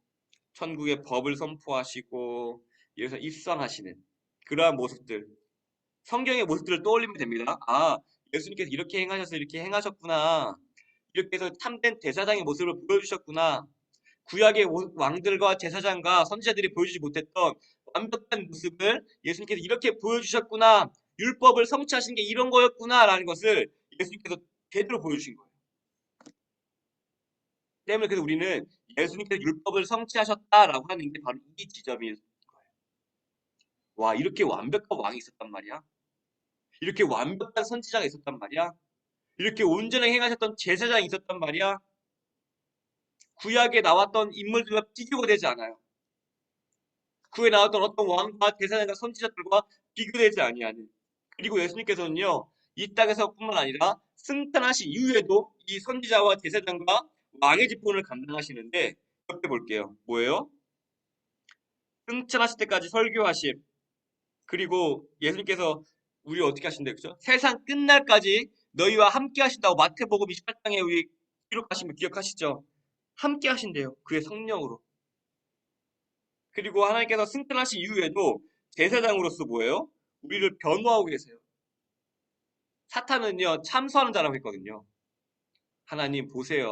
Speaker 1: 천국의 법을 선포하시고, 이래서 입상하시는 그러한 모습들, 성경의 모습들을 떠올리면 됩니다. 아, 예수님께서 이렇게 행하셔서 이렇게 행하셨구나. 이렇게 해서 참된 대사장의 모습을 보여주셨구나. 구약의 왕들과 제사장과 선지자들이 보여주지 못했던 완벽한 모습을 예수님께서 이렇게 보여주셨구나. 율법을 성취하신 게 이런 거였구나라는 것을 예수님께서 제대로 보여주신 거예요. 때문에 그래서 우리는 예수님께서 율법을 성취하셨다라고 하는 게 바로 이 지점인 거예요. 와, 이렇게 완벽한 왕이 있었단 말이야. 이렇게 완벽한 선지자가 있었단 말이야. 이렇게 온전하게 행하셨던 제사장이 있었단 말이야. 구약에 나왔던 인물들과 비교가 되지 않아요. 그에 나왔던 어떤 왕과 대사장과 선지자들과 비교되지 아니하는. 그리고 예수님께서는요, 이 땅에서뿐만 아니라 승천하신 이후에도 이 선지자와 제사장과 왕의 직분을 감당하시는데, 옆에 볼게요. 뭐예요? 승천하실 때까지 설교하심. 그리고 예수님께서 우리 어떻게 하신대요? 그죠? 세상 끝날까지 너희와 함께 하신다고 마태복음 28장에 우리 기록하신 거 기억하시죠? 함께 하신대요. 그의 성령으로. 그리고 하나님께서 승천하신 이후에도 제사장으로서 뭐예요? 우리를 변호하고 계세요. 사탄은요, 참소하는 자라고 했거든요. 하나님 보세요.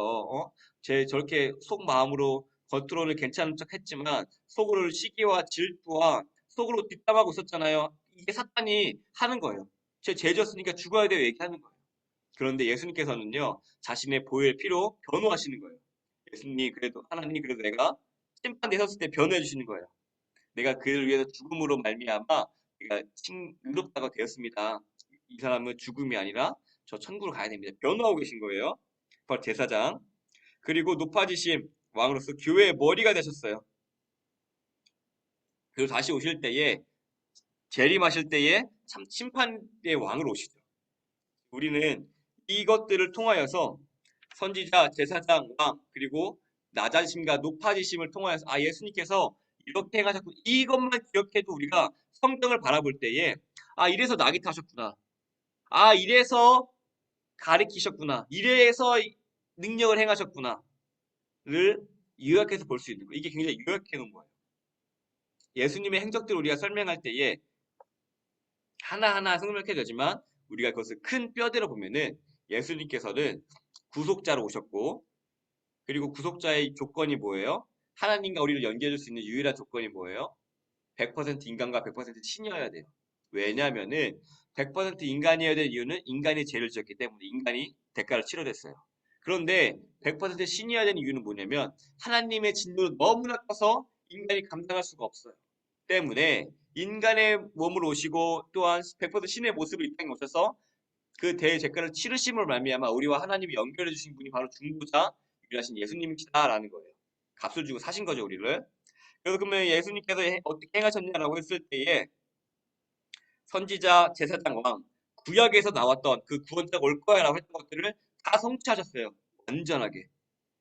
Speaker 1: 저렇게 속마음으로 겉으로는 괜찮은 척 했지만 속으로 시기와 질투와 속으로 뒷담하고 있었잖아요. 이게 사탄이 하는 거예요. 제 죄졌으니까 죽어야 돼요 얘기하는 거예요. 그런데 예수님께서는요, 자신의 보혈 피로 변호하시는 거예요. 하나님 그래도 내가 심판대 섰을 때 변호해 주시는 거예요. 내가 그를 위해서 죽음으로 말미암아 내가 의롭다가 되었습니다. 이 사람은 죽음이 아니라 저 천국으로 가야 됩니다. 변호하고 계신 거예요. 바로 제사장. 그리고 높아지심 왕으로서 교회의 머리가 되셨어요. 그리고 다시 오실 때에 재림하실 때에 참 심판의 왕으로 오시죠. 우리는 이것들을 통하여서 선지자, 제사장, 왕 그리고 낮아지심과 높아지심을 통하여서 아 예수님께서 이렇게 행하셨고 이것만 기억해도 우리가 성경을 바라볼 때에 아 이래서 낙이 타셨구나. 아 이래서 가리키셨구나. 이래서 능력을 행하셨구나를 요약해서 볼 수 있는 거예요. 이게 굉장히 요약해 놓은 거예요. 예수님의 행적들을 우리가 설명할 때에 하나하나 설명해 되지만 우리가 그것을 큰 뼈대로 보면은 예수님께서는 구속자로 오셨고 그리고 구속자의 조건이 뭐예요? 하나님과 우리를 연결할 수 있는 유일한 조건이 뭐예요? 100% 인간과 100% 신이어야 돼요. 왜냐하면은 100% 인간이어야 될 이유는 인간이 죄를 지었기 때문에 인간이 대가를 치러댔어요. 그런데 100% 신이어야 되는 이유는 뭐냐면 하나님의 진노는 너무나 커서 인간이 감당할 수가 없어요. 때문에 인간의 몸을 오시고 또한 100% 신의 모습을 이 땅에 오셔서 그 대제가를 치르심을 말미암아 우리와 하나님이 연결해 주신 분이 바로 중보자 유일하신 예수님이시다라는 거예요. 값을 주고 사신 거죠 우리를. 그래서 그러면 예수님께서 어떻게 행하셨냐라고 했을 때에 선지자, 제사장, 왕 구약에서 나왔던 그 구원자가 올 거야라고 했던 것들을 다 성취하셨어요. 완전하게.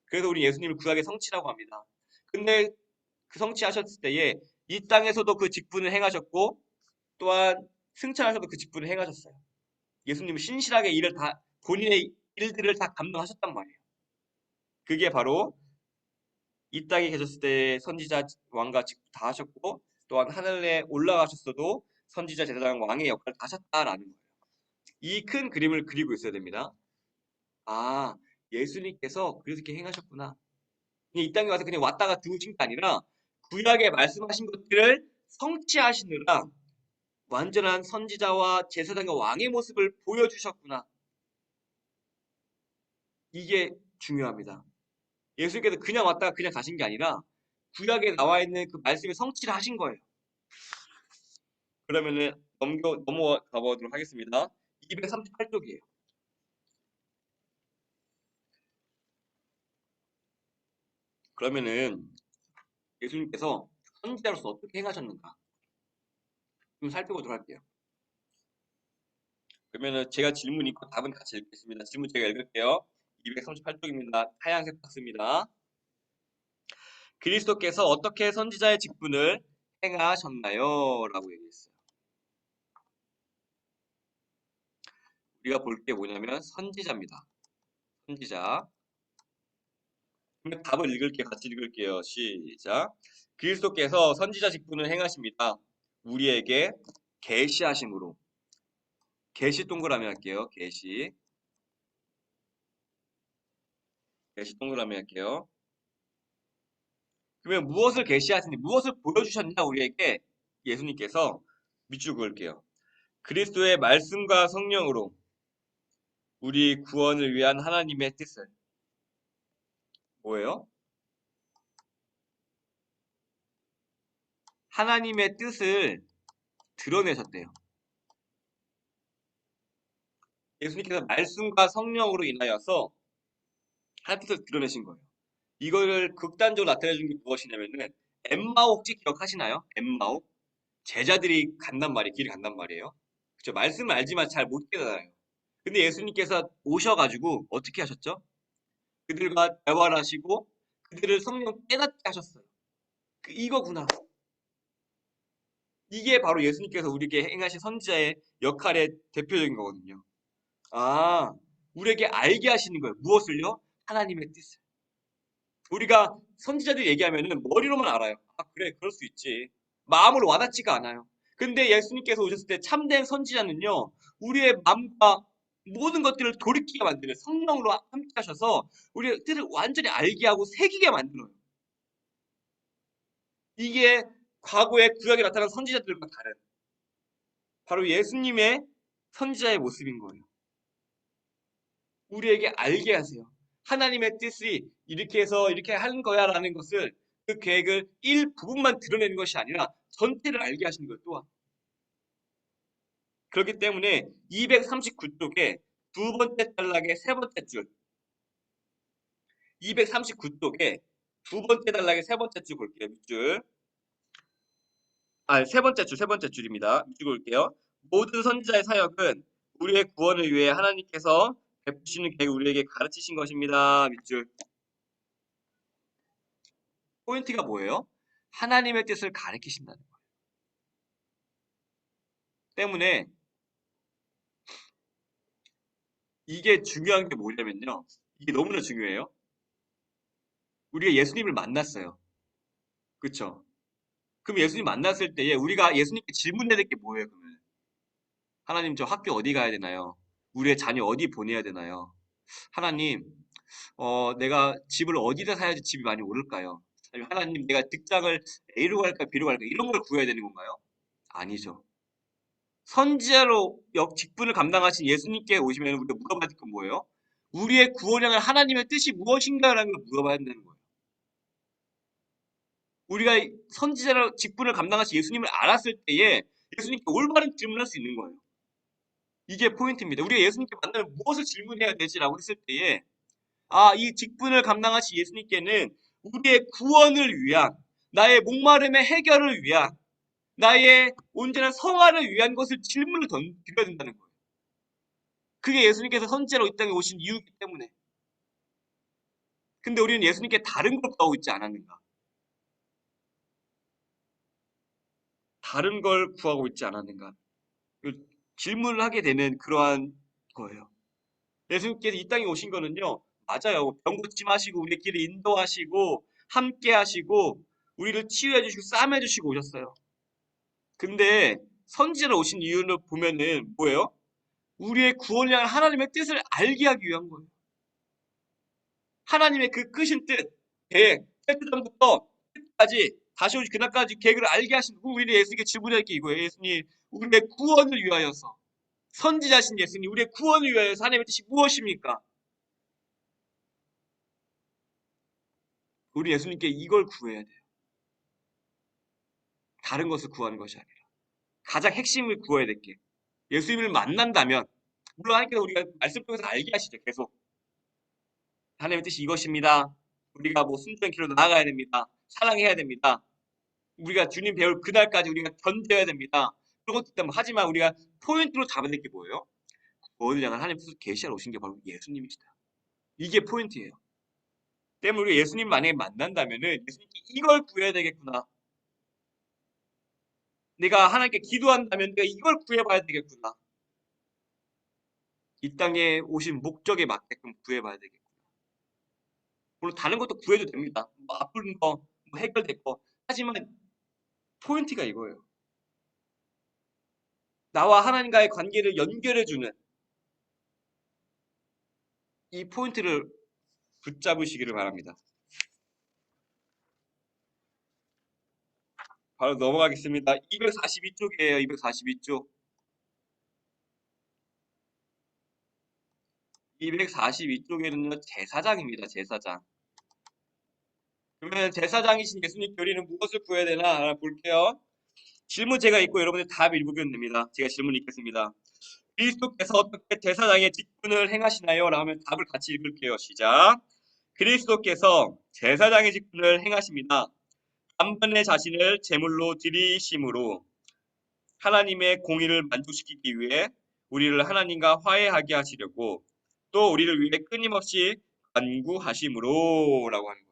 Speaker 1: 그래서 우리 예수님을 구약의 성취라고 합니다. 근데 그 성취하셨을 때에 이 땅에서도 그 직분을 행하셨고 또한 승천하셔도 그 직분을 행하셨어요. 예수님은 신실하게 본인의 일들을 다 감당하셨단 말이에요. 그게 바로 이 땅에 계셨을 때 선지자 왕과 직분 다 하셨고 또한 하늘에 올라가셨어도 선지자 제사장 왕의 역할을 다 하셨다라는 거예요. 이 큰 그림을 그리고 있어야 됩니다. 아, 예수님께서 그래서 이렇게 행하셨구나. 이 땅에 와서 그냥 왔다가 죽으신 게 아니라 구약에 말씀하신 것들을 성취하시느라 완전한 선지자와 제사장과 왕의 모습을 보여주셨구나. 이게 중요합니다. 예수님께서 그냥 왔다가 그냥 가신 게 아니라 구약에 나와 있는 그 말씀의 성취를 하신 거예요. 그러면은 넘어가 보도록 하겠습니다. 238쪽이에요. 그러면은 예수님께서 선지자로서 어떻게 행하셨는가 좀 살펴보도록 할게요. 그러면은 제가 질문 있고 답은 같이 읽겠습니다. 질문 제가 읽을게요. 238쪽입니다. 하얀색 박스입니다. 그리스도께서 어떻게 선지자의 직분을 행하셨나요? 라고 얘기했어요. 우리가 볼 게 뭐냐면 선지자입니다. 선지자. 그러면 답을 읽을게요. 같이 읽을게요. 시작. 그리스도께서 선지자 직분을 행하십니다. 우리에게 계시하심으로. 계시 동그라미 할게요. 계시. 계시 동그라미 할게요. 그러면 무엇을 계시하시니 무엇을 보여주셨냐 우리에게 예수님께서 밑줄 그을게요. 그리스도의 말씀과 성령으로 우리 구원을 위한 하나님의 뜻을 뭐예요? 하나님의 뜻을 드러내셨대요. 예수님께서 말씀과 성령으로 인하여서 하나님 뜻을 드러내신 거예요. 이걸 극단적으로 나타내 준 게 무엇이냐면은 엠마오 혹시 기억하시나요? 엠마오? 제자들이 간단 말이에요. 길을 간단 말이에요. 그쵸? 말씀을 알지만 잘 못 깨달아요. 근데 예수님께서 오셔가지고 어떻게 하셨죠? 그들과 대화를 하시고 그들을 성령 깨닫게 하셨어요. 이거구나. 이게 바로 예수님께서 우리에게 행하신 선지자의 역할의 대표적인 거거든요. 아, 우리에게 알게 하시는 거예요. 무엇을요? 하나님의 뜻을. 우리가 선지자들이 얘기하면은 머리로만 알아요. 아, 그래, 그럴 수 있지. 마음으로 와닿지가 않아요. 근데 예수님께서 오셨을 때 참된 선지자는요, 우리의 마음과 모든 것들을 돌이키게 만드는 성령으로 함께 하셔서 우리의 뜻을 완전히 알게 하고 새기게 만들어요. 이게 과거의 구약에 나타난 선지자들과 다른 바로 예수님의 선지자의 모습인 거예요. 우리에게 알게 하세요. 하나님의 뜻이 이렇게 해서 이렇게 하는 거야 라는 것을 그 계획을 일부분만 드러내는 것이 아니라 전체를 알게 하시는 것 또한. 그렇기 때문에 239쪽에 두 번째 단락의 세 번째 줄 239쪽에 두 번째 단락의 세 번째 줄 볼게요. 밑줄. 세 번째 줄입니다. 밑줄 볼게요. 모든 선지자의 사역은 우리의 구원을 위해 하나님께서 베푸시는 계획을 우리에게 가르치신 것입니다. 밑줄. 포인트가 뭐예요? 하나님의 뜻을 가르치신다는 거예요. 때문에 이게 중요한 게 뭐냐면요. 이게 너무나 중요해요. 우리가 예수님을 만났어요. 그쵸? 그럼 예수님 만났을 때에 우리가 예수님께 질문해야 될 게 뭐예요, 그러면? 하나님, 저 학교 어디 가야 되나요? 우리의 자녀 어디 보내야 되나요? 하나님, 내가 집을 어디다 사야지 집이 많이 오를까요? 아니면 하나님, 내가 직장을 A로 갈까, B로 갈까? 이런 걸 구해야 되는 건가요? 아니죠. 선지자로 직분을 감당하신 예수님께 오시면 우리가 물어봐야 될 건 뭐예요? 우리의 구원을 향한 하나님의 뜻이 무엇인가라는 걸 물어봐야 된다는 거예요. 우리가 선지자로 직분을 감당하신 예수님을 알았을 때에 예수님께 올바른 질문을 할 수 있는 거예요. 이게 포인트입니다. 우리가 예수님께 만나면 무엇을 질문해야 되지라고 했을 때에 이 직분을 감당하신 예수님께는 우리의 구원을 위한 나의 목마름의 해결을 위한 나의 온전한 성화를 위한 것을 질문을 드려야 된다는 거예요. 그게 예수님께서 선지자로 이 땅에 오신 이유이기 때문에. 근데 우리는 예수님께 다른 걸 구하고 있지 않았는가? 다른 걸 구하고 있지 않았는가? 질문을 하게 되는 그러한 거예요. 예수님께서 이 땅에 오신 거는요, 맞아요. 병 고침하시고 우리의 길을 인도하시고 함께 하시고 우리를 치유해 주시고 싸매 주시고 오셨어요. 근데 선지자로 오신 이유를 보면은 뭐예요? 우리의 구원을 향한 하나님의 뜻을 알게 하기 위한 거예요. 하나님의 그 크신 뜻, 계획, 태초부터 끝까지 다시 오실 그날까지 계획을 알게 하신 우리는 예수님께 질문할 게 이거예요. 예수님, 우리의 구원을 위하여서 선지자신 예수님, 우리의 구원을 위하여서 하나님의 뜻이 무엇입니까? 우리 예수님께 이걸 구해야 돼요. 다른 것을 구하는 것이 아니라. 가장 핵심을 구해야 될 게. 예수님을 만난다면, 물론 하나님께서 우리가 말씀 통해서 알게 하시죠. 계속. 하나님의 뜻이 이것입니다. 우리가 뭐 순전한 길로 나아가야 됩니다. 사랑해야 됩니다. 우리가 주님 배울 그날까지 우리가 견뎌야 됩니다. 그런 것도 있다면 하지만 우리가 포인트로 잡아야 될 게 뭐예요? 구원을 향한 하나님께서 계시하러 오신 게 바로 예수님이시다. 이게 포인트예요. 때문에 우리가 예수님 만약에 만난다면은 예수님께 이걸 구해야 되겠구나. 내가 하나님께 기도한다면 내가 이걸 구해봐야 되겠구나. 이 땅에 오신 목적에 맞게끔 구해봐야 되겠구나. 물론 다른 것도 구해도 됩니다. 뭐 아픈 거, 뭐 해결될 거. 하지만 포인트가 이거예요. 나와 하나님과의 관계를 연결해주는 이 포인트를 붙잡으시기를 바랍니다. 바로 넘어가겠습니다. 242쪽이에요. 242쪽. 242쪽에는요. 제사장입니다. 제사장. 그러면 제사장이신 예수님께 우리는 무엇을 구해야 되나 볼게요. 질문 제가 있고 여러분들 답 읽으면 됩니다. 제가 질문 읽겠습니다. 그리스도께서 어떻게 제사장의 직분을 행하시나요? 라면 답을 같이 읽을게요. 시작. 그리스도께서 제사장의 직분을 행하십니다. 단번에 자신을 제물로 드리심으로 하나님의 공의를 만족시키기 위해 우리를 하나님과 화해하게 하시려고 또 우리를 위해 끊임없이 간구하심으로 라고 하는 거예요.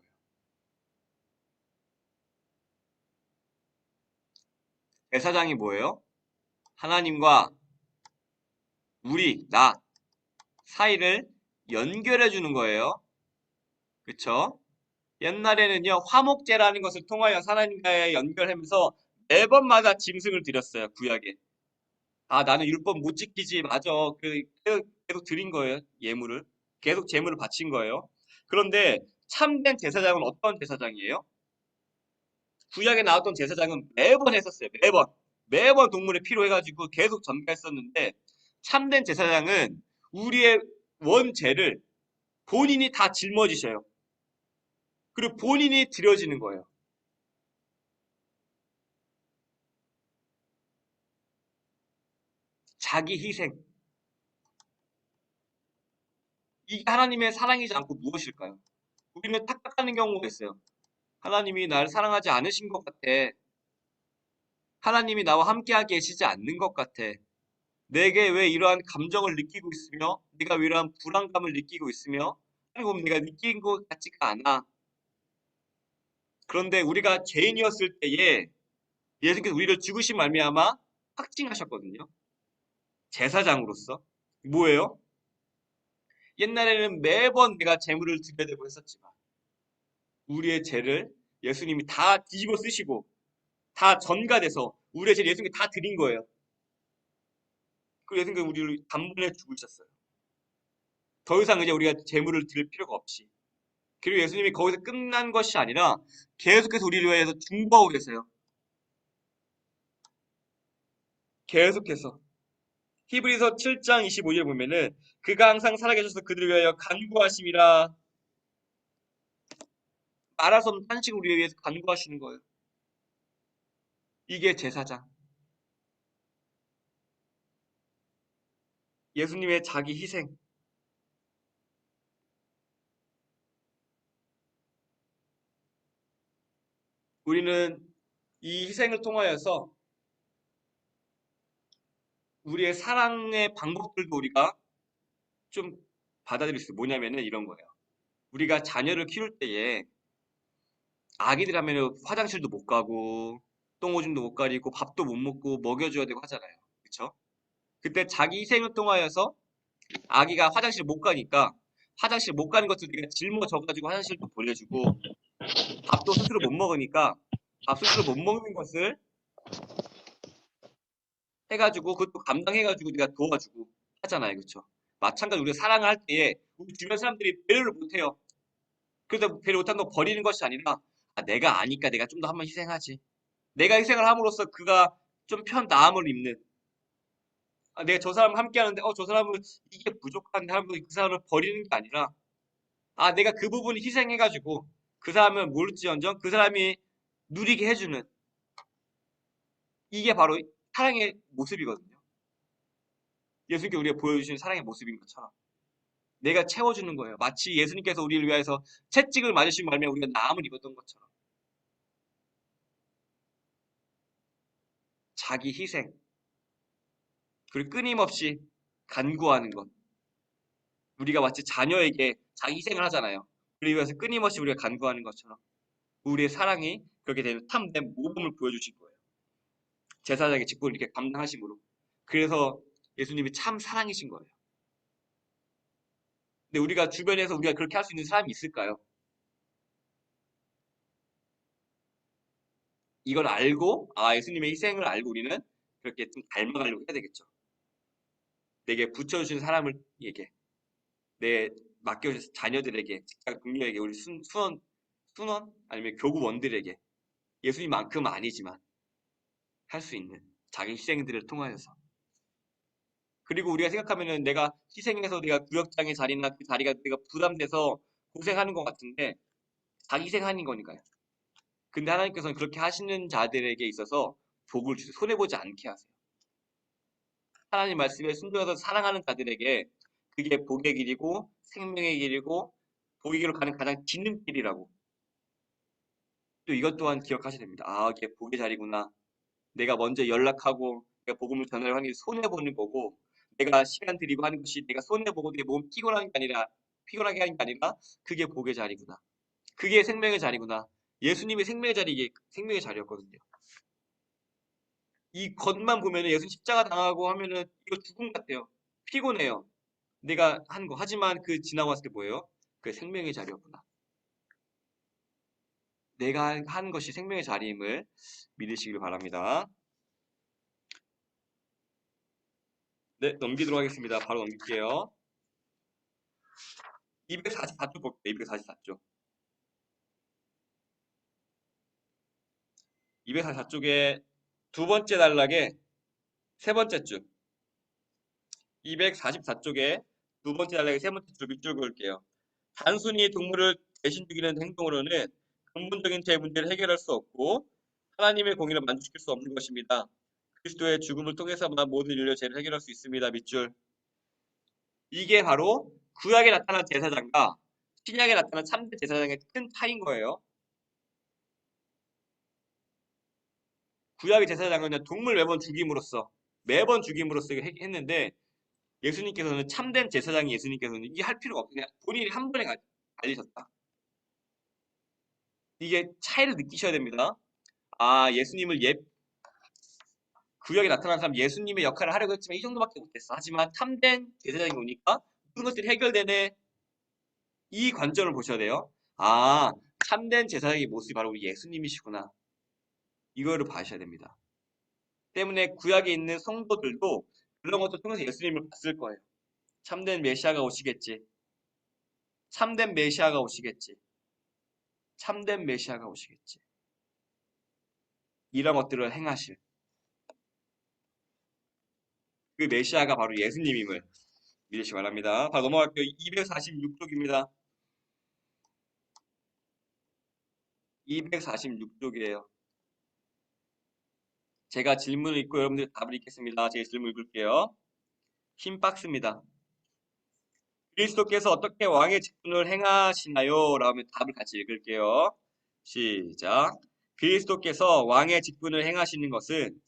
Speaker 1: 제사장이 뭐예요? 하나님과 나 사이를 연결해 주는 거예요. 그쵸? 옛날에는요, 화목제라는 것을 통하여 하나님과의 연결하면서 매번마다 짐승을 드렸어요, 구약에. 아, 나는 율법 못 지키지, 맞아. 계속 드린 거예요, 예물을. 계속 제물을 바친 거예요. 그런데 참된 제사장은 어떤 제사장이에요? 구약에 나왔던 제사장은 매번 했었어요, 매번. 매번 동물이 필요해가지고 계속 전가했었는데, 참된 제사장은 우리의 원죄를 본인이 다 짊어지셔요. 그리고 본인이 드려지는 거예요. 자기 희생. 이게 하나님의 사랑이지 않고 무엇일까요? 우리는 착각하는 경우가 있어요. 하나님이 나를 사랑하지 않으신 것 같아. 하나님이 나와 함께하게 계시지 않는 것 같아. 내게 왜 이러한 감정을 느끼고 있으며, 내가 왜 이러한 불안감을 느끼고 있으며, 그리고 내가 느낀 것 같지가 않아. 그런데 우리가 죄인이었을 때에 예수님께서 우리를 죽으신 말미암아 확증하셨거든요. 제사장으로서. 뭐예요? 옛날에는 매번 내가 재물을 드려야 되고 했었지만 우리의 죄를 예수님이 다 뒤집어 쓰시고 다 전가돼서 우리의 죄를 예수님께 다 드린 거예요. 그 예수님께서 우리를 단번에 죽으셨어요. 더 이상 이제 우리가 재물을 드릴 필요가 없이. 그리고 예수님이 거기서 끝난 것이 아니라 계속해서 우리를 위해서 중보하고 계세요. 계속해서. 히브리서 7장 25절에 보면은 그가 항상 살아계셔서 그들을 위하여 간구하심이라 말할 수 없는 탄식을 우리를 위해서 간구하시는 거예요. 이게 제사장. 예수님의 자기 희생. 우리는 이 희생을 통하여서 우리의 사랑의 방법들도 우리가 좀 받아들일 수 있어요. 뭐냐면은 이런 거예요. 우리가 자녀를 키울 때에 아기들 하면은 화장실도 못 가고 똥오줌도 못 가리고 밥도 못 먹고 먹여줘야 되고 하잖아요. 그쵸? 그때 자기 희생을 통하여서 아기가 화장실 못 가니까 화장실 못 가는 것을 우리가 짊어져가지고 화장실도 보내주고 밥도 스스로 못 먹으니까 밥 스스로 못 먹는 것을 해가지고 그것도 감당해가지고 우리가 도와주고 하잖아요. 그쵸? 마찬가지로 우리가 사랑을 할 때에 우리 주변 사람들이 배려를 못해요. 그래서 배려 못한 거 버리는 것이 아니라 아, 내가 아니까 내가 좀 더 한번 희생하지. 내가 희생을 함으로써 그가 좀 편나음을 입는 아, 내가 저 사람 함께 하는데 저 사람은 이게 부족한데 하면 그 사람을 버리는 게 아니라 아 내가 그 부분을 희생해가지고 그 사람을 모를지언정 그 사람이 누리게 해주는 이게 바로 사랑의 모습이거든요. 예수님께 우리가 보여주시는 사랑의 모습인 것처럼 내가 채워주는 거예요. 마치 예수님께서 우리를 위하여서 채찍을 맞으신 말미에 우리가 나음을 입었던 것처럼 자기 희생 그리고 끊임없이 간구하는 것. 우리가 마치 자녀에게 자기 희생을 하잖아요. 그리고 위해서 끊임없이 우리가 간구하는 것처럼 우리의 사랑이 그렇게 되는 참된 모범을 보여주신 거예요. 제사장의 직분을 이렇게 감당하심으로. 그래서 예수님이 참 사랑이신 거예요. 근데 우리가 주변에서 우리가 그렇게 할 수 있는 사람이 있을까요? 이걸 알고 예수님의 희생을 알고 우리는 그렇게 좀 닮아가려고 해야 되겠죠. 내게 붙여주신 사람에게 내 맡겨주신 자녀들에게 직장 동료에게 우리 순원 아니면 교구원들에게 예수님만큼 아니지만 할 수 있는 자기 희생들을 통하여서 그리고 우리가 생각하면은 내가 희생해서 내가 구역장의 자리나 그 자리가 내가 부담돼서 고생하는 것 같은데 자기 희생하는 거니까요. 근데 하나님께서는 그렇게 하시는 자들에게 있어서 복을 주세요. 손해보지 않게 하세요. 하나님 말씀에 순종해서 사랑하는 자들에게 그게 복의 길이고 생명의 길이고 복의 길로 가는 가장 짖는 길이라고. 또 이것 또한 기억하셔야 됩니다. 이게 복의 자리구나. 내가 먼저 연락하고 내가 복음을 전하려고 하는 게 손해보는 거고 내가 시간 들이고 하는 것이 내가 손해보고 내 몸 피곤하게 하는 게 아니라 그게 복의 자리구나. 그게 생명의 자리구나. 예수님의 생명의 자리 이게 생명의 자리였거든요. 이 겉만 보면은 예수님 십자가 당하고 하면은 이거 죽음 같아요. 피곤해요. 내가 한 거. 하지만 그 지나고 왔을 때 뭐예요? 그 생명의 자리였구나. 내가 한 것이 생명의 자리임을 믿으시길 바랍니다. 네, 넘기도록 하겠습니다. 바로 넘길게요. 244쪽 볼게요. 244쪽. 244쪽에 두 번째 단락에 세 번째 줄. 244쪽에 두 번째 단락에 세 번째 줄 밑줄 그을게요. 단순히 동물을 대신 죽이는 행동으로는 근본적인 제 문제를 해결할 수 없고 하나님의 공의를 만족시킬 수 없는 것입니다. 그리스도의 죽음을 통해서만 모든 인류의 죄를 해결할 수 있습니다. 밑줄. 이게 바로 구약에 나타난 제사장과 신약에 나타난 참된 제사장의 큰 차이인 거예요. 구약의 제사장은 그냥 동물 매번 죽임으로써 했는데 예수님께서는 참된 제사장이 예수님께서는 이게 할 필요가 없고 그냥 본인이 한 번에 알리셨다. 이게 차이를 느끼셔야 됩니다. 예수님을 구약에 나타난 사람 예수님의 역할을 하려고 했지만 이 정도밖에 못했어. 하지만 참된 제사장이 오니까 모든 것들이 해결되네. 이 관점을 보셔야 돼요. 참된 제사장의 모습이 바로 우리 예수님이시구나. 이거를 봐셔야 됩니다. 때문에 구약에 있는 성도들도 그런 것을 통해서 예수님을 봤을 거예요. 참된 메시아가 오시겠지. 참된 메시아가 오시겠지. 참된 메시아가 오시겠지. 이런 것들을 행하실 그 메시아가 바로 예수님임을 믿으시기 바랍니다. 바로 넘어갈게요. 246쪽입니다. 246쪽이에요. 제가 질문을 읽고 여러분들 답을 읽겠습니다. 제 질문 읽을게요. 흰 박스입니다. 그리스도께서 어떻게 왕의 직분을 행하시나요? 라면 답을 같이 읽을게요. 시작. 그리스도께서 왕의 직분을 행하시는 것은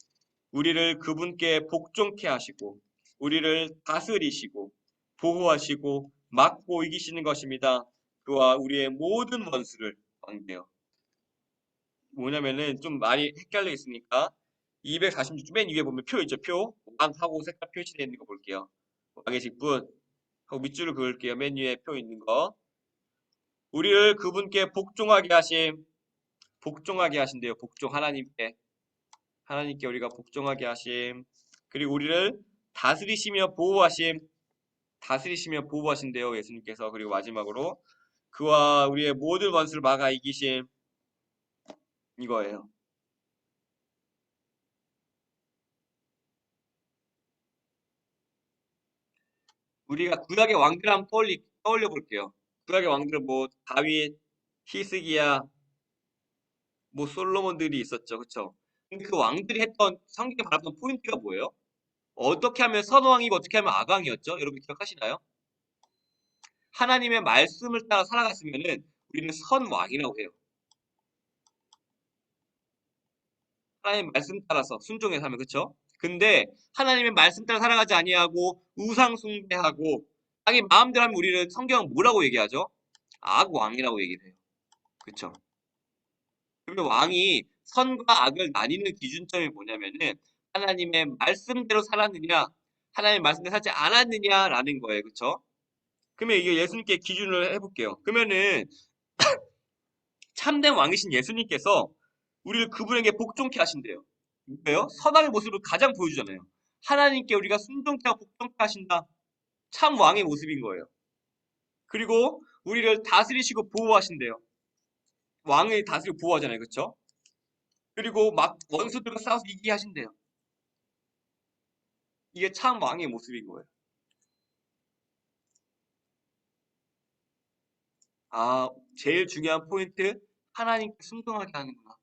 Speaker 1: 우리를 그분께 복종케 하시고 우리를 다스리시고 보호하시고 막고 이기시는 것입니다. 그와 우리의 모든 원수를 왕대요. 뭐냐면은 좀 많이 헷갈려 있으니까 246쪽 맨 위에 보면 표 있죠. 표. 왕하고 색깔 표시되어 있는 거 볼게요. 왕의 직분 하고 밑줄을 그을게요. 맨 위에 표 있는 거. 우리를 그분께 복종하게 하신대요. 복종 하나님께 우리가 복종하게 하심. 그리고 우리를 다스리시며 보호하신대요. 예수님께서. 그리고 마지막으로 그와 우리의 모든 원수를 막아 이기심. 이거예요. 우리가 구약의 왕들 한번 떠올려 볼게요. 구약의 왕들은 뭐 다윗, 히스기야, 뭐 솔로몬들이 있었죠. 그쵸? 근데 그 왕들이 했던 성경에 말했던 포인트가 뭐예요? 어떻게 하면 선왕이고 어떻게 하면 악왕이었죠? 여러분 기억하시나요? 하나님의 말씀을 따라 살아갔으면은 우리는 선왕이라고 해요. 하나님의 말씀 따라서 순종해서 살면 그쵸? 근데 하나님의 말씀 따라 살아가지 아니하고 우상 숭배하고 자기 마음대로 하면 우리는 성경은 뭐라고 얘기하죠? 악왕이라고 얘기를 해요. 그쵸? 그러면 왕이 선과 악을 나뉘는 기준점이 뭐냐면은 하나님의 말씀대로 살았느냐, 하나님의 말씀대로 살지 않았느냐라는 거예요. 그쵸? 그러면 이게 예수님께 기준을 해볼게요. 그러면은 참된 왕이신 예수님께서 우리를 그분에게 복종케 하신대요. 왜요? 선함의 모습을 가장 보여주잖아요. 하나님께 우리가 순종케 하고 복종케 하신다. 참 왕의 모습인 거예요. 그리고 우리를 다스리시고 보호하신대요. 왕을 다스리고 보호하잖아요. 그쵸? 그리고 막 원수들과 싸워서 이기게 하신대요. 이게 참 왕의 모습인 거예요. 아, 제일 중요한 포인트, 하나님께 순종하게 하는구나.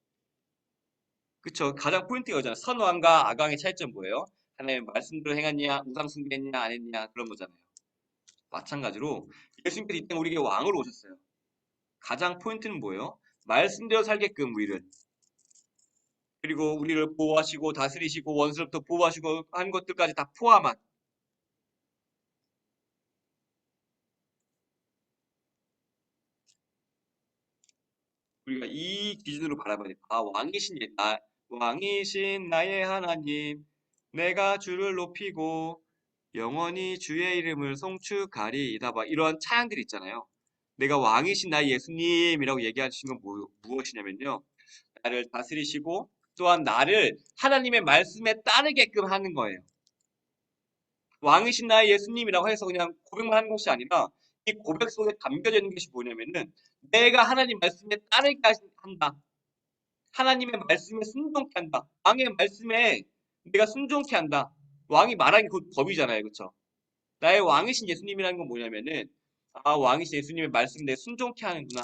Speaker 1: 그쵸? 가장 포인트가 이잖아요. 선왕과 악왕의 차이점 뭐예요? 하나님의 말씀대로 행했냐, 우상 숭배했냐, 안 했냐, 그런 거잖아요. 마찬가지로 예수님께서 이 땅에 우리에게 왕으로 오셨어요. 가장 포인트는 뭐예요? 말씀대로 살게끔 우리를. 그리고 우리를 보호하시고 다스리시고 원수로부터 보호하시고 하는 것들까지 다 포함한 우리가 이 기준으로 바라봐야 돼. 아, 왕이신 나의 하나님, 내가 주를 높이고 영원히 주의 이름을 송축하리이다. 봐 이런 찬양들이 있잖아요. 내가 왕이신 나의 예수님이라고 얘기하시는 건 무엇이냐면요. 나를 다스리시고 또한 나를 하나님의 말씀에 따르게끔 하는 거예요. 왕이신 나의 예수님이라고 해서 그냥 고백만 하는 것이 아니라 이 고백 속에 담겨져 있는 것이 뭐냐면은 내가 하나님 말씀에 따르게 한다. 하나님의 말씀에 순종케 한다. 왕의 말씀에 내가 순종케 한다. 왕이 말하는 게 곧 법이잖아요. 그렇죠? 나의 왕이신 예수님이라는 건 뭐냐면은 아, 왕이신 예수님의 말씀에 내가 순종케 하는구나.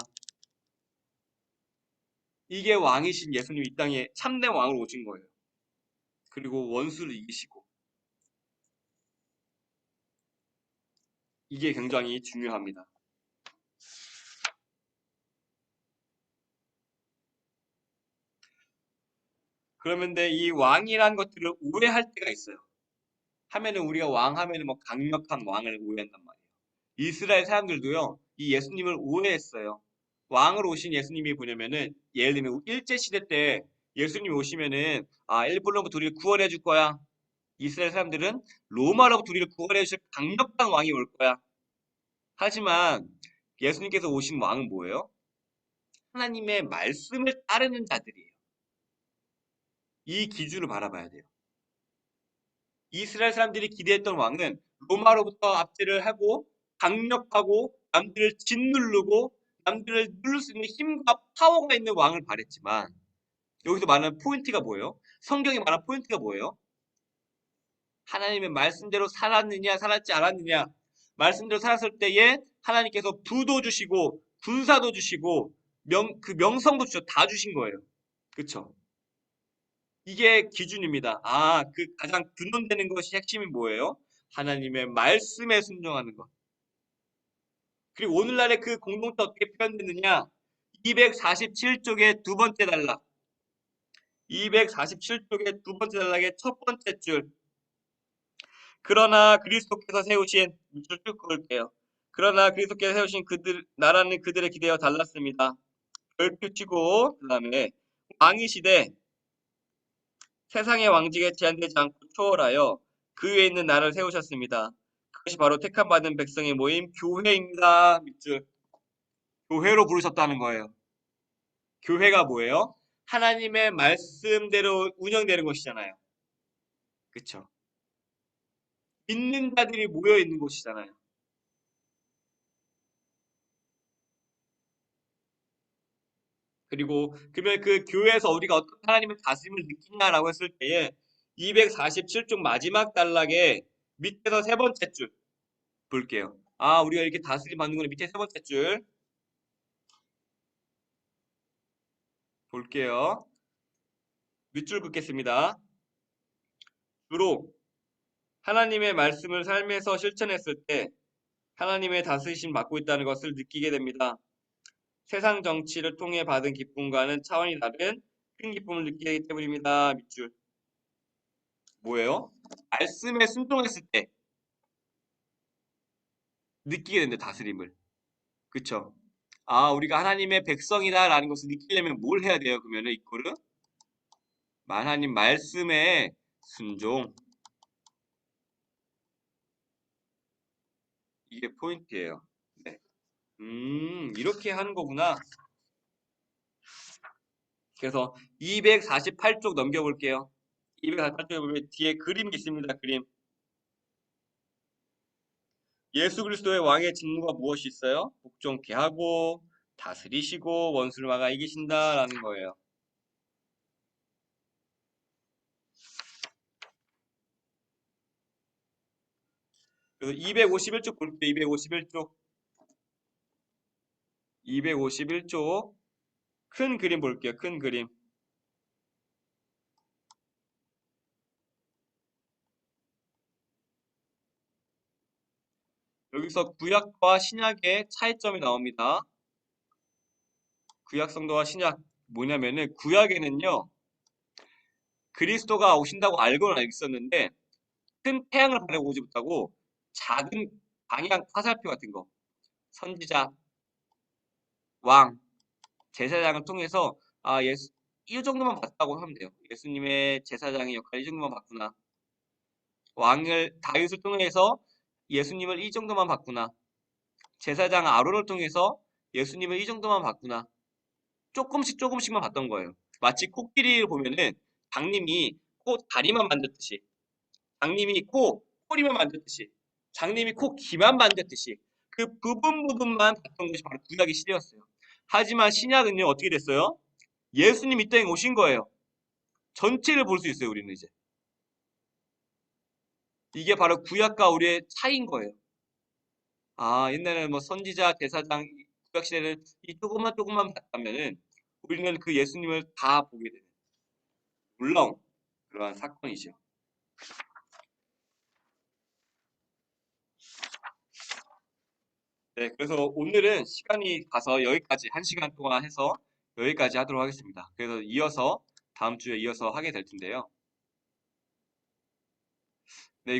Speaker 1: 이게 왕이신 예수님이 이 땅에 참된 왕으로 오신 거예요. 그리고 원수를 이기시고 이게 굉장히 중요합니다. 그러면데 이 왕이란 것들을 오해할 때가 있어요. 하면은 우리가 왕 하면은 뭐 강력한 왕을 오해한단 말이에요. 이스라엘 사람들도요, 이 예수님을 오해했어요. 왕으로 오신 예수님이 뭐냐면은 예를 들면 일제 시대 때 예수님이 오시면은 아 일본로부터 우리를 구원해 줄 거야. 이스라엘 사람들은 로마로부터 우리를 구원해 주실 강력한 왕이 올 거야. 하지만 예수님께서 오신 왕은 뭐예요? 하나님의 말씀을 따르는 자들이에요. 이 기준을 바라봐야 돼요. 이스라엘 사람들이 기대했던 왕은 로마로부터 압제를 하고 강력하고 남들을 짓누르고 남들을 누를 수 있는 힘과 파워가 있는 왕을 바랬지만 여기서 말하는 포인트가 뭐예요? 성경이 말하는 포인트가 뭐예요? 하나님의 말씀대로 살았느냐 살았지 않았느냐 말씀대로 살았을 때에 하나님께서 부도 주시고 군사도 주시고 그 명성도 주셔 다 주신 거예요. 그쵸? 이게 기준입니다. 아, 그 가장 근원되는 것이 핵심이 뭐예요? 하나님의 말씀에 순종하는 것. 그리고 오늘날의 그 공동체 어떻게 표현됐느냐? 247쪽의 두 번째 단락. 247쪽의 두 번째 단락의 첫 번째 줄. 그러나 그리스도께서 세우신 밑줄 쭉 그을게요. 그러나 그리스도께서 세우신 그들 나라는 그들의 기대와 달랐습니다. 별표 치고 그다음에 왕이시되 세상의 왕직에 제한되지 않고 초월하여 그 위에 있는 나라를 세우셨습니다. 그것이 바로 택함받은 백성의 모임 교회입니다. 밑줄. 교회로 부르셨다는 거예요. 교회가 뭐예요? 하나님의 말씀대로 운영되는 것이잖아요. 그쵸? 믿는 자들이 모여 있는 곳이잖아요. 그리고 그러면 그 교회에서 우리가 어떤 하나님의 다스림을 느끼냐라고 했을 때에 247쪽 마지막 단락에 밑에서 세 번째 줄 볼게요. 아, 우리가 이렇게 다스림 받는 거는 밑에 세 번째 줄. 볼게요. 밑줄 긋겠습니다. 주로 하나님의 말씀을 삶에서 실천했을 때 하나님의 다스리심 받고 있다는 것을 느끼게 됩니다. 세상 정치를 통해 받은 기쁨과는 차원이 다른 큰 기쁨을 느끼기 때문입니다. 밑줄. 뭐예요? 말씀에 순종했을 때 느끼게 된다, 다스림을. 그쵸? 아, 우리가 하나님의 백성이다라는 것을 느끼려면 뭘 해야 돼요? 그러면은 이거를 하나님 말씀에 순종. 이게 포인트예요. 네. 이렇게 하는 거구나. 그래서 248쪽 넘겨볼게요. 248쪽에 보면 뒤에 그림이 있습니다. 그림. 예수 그리스도의 왕의 직무가 무엇이 있어요? 복종케 하고 다스리시고 원수를 막아 이기신다라는 거예요. 그래서 251쪽 볼게요. 251쪽. 251쪽. 큰 그림 볼게요. 큰 그림. 여기서 구약과 신약의 차이점이 나옵니다. 구약 성도와 신약 뭐냐면은 구약에는요. 그리스도가 오신다고 알고는 있었는데 큰 태양을 바라고 오지 못하고 작은 방향 화살표 같은 거 선지자, 왕, 제사장을 통해서 아 예수 이 정도만 봤다고 하면 돼요. 예수님의 제사장의 역할 이 정도만 봤구나. 왕을 다윗을 통해서 예수님을 이 정도만 봤구나. 제사장 아론을 통해서 예수님을 이 정도만 봤구나. 조금씩만 봤던 거예요. 마치 코끼리를 보면은 장님이 코 다리만 만졌듯이, 장님이 코 꼬리만 만졌듯이, 장님이 코 귀만 만졌듯이 그 부분만 봤던 것이 바로 구약의 시대였어요. 하지만 신약은요 어떻게 됐어요? 예수님 이 땅에 오신 거예요. 전체를 볼 수 있어요 우리는 이제. 이게 바로 구약과 우리의 차이인 거예요. 아 옛날에는 뭐 선지자, 대사장, 구약 시대는 이 조금만 봤다면은 우리는 그 예수님을 다 보게 되는 놀라운 그러한 사건이죠. 네, 그래서 오늘은 시간이 가서 여기까지 1시간 동안 해서 여기까지 하도록 하겠습니다. 그래서 이어서 다음 주에 이어서 하게 될 텐데요.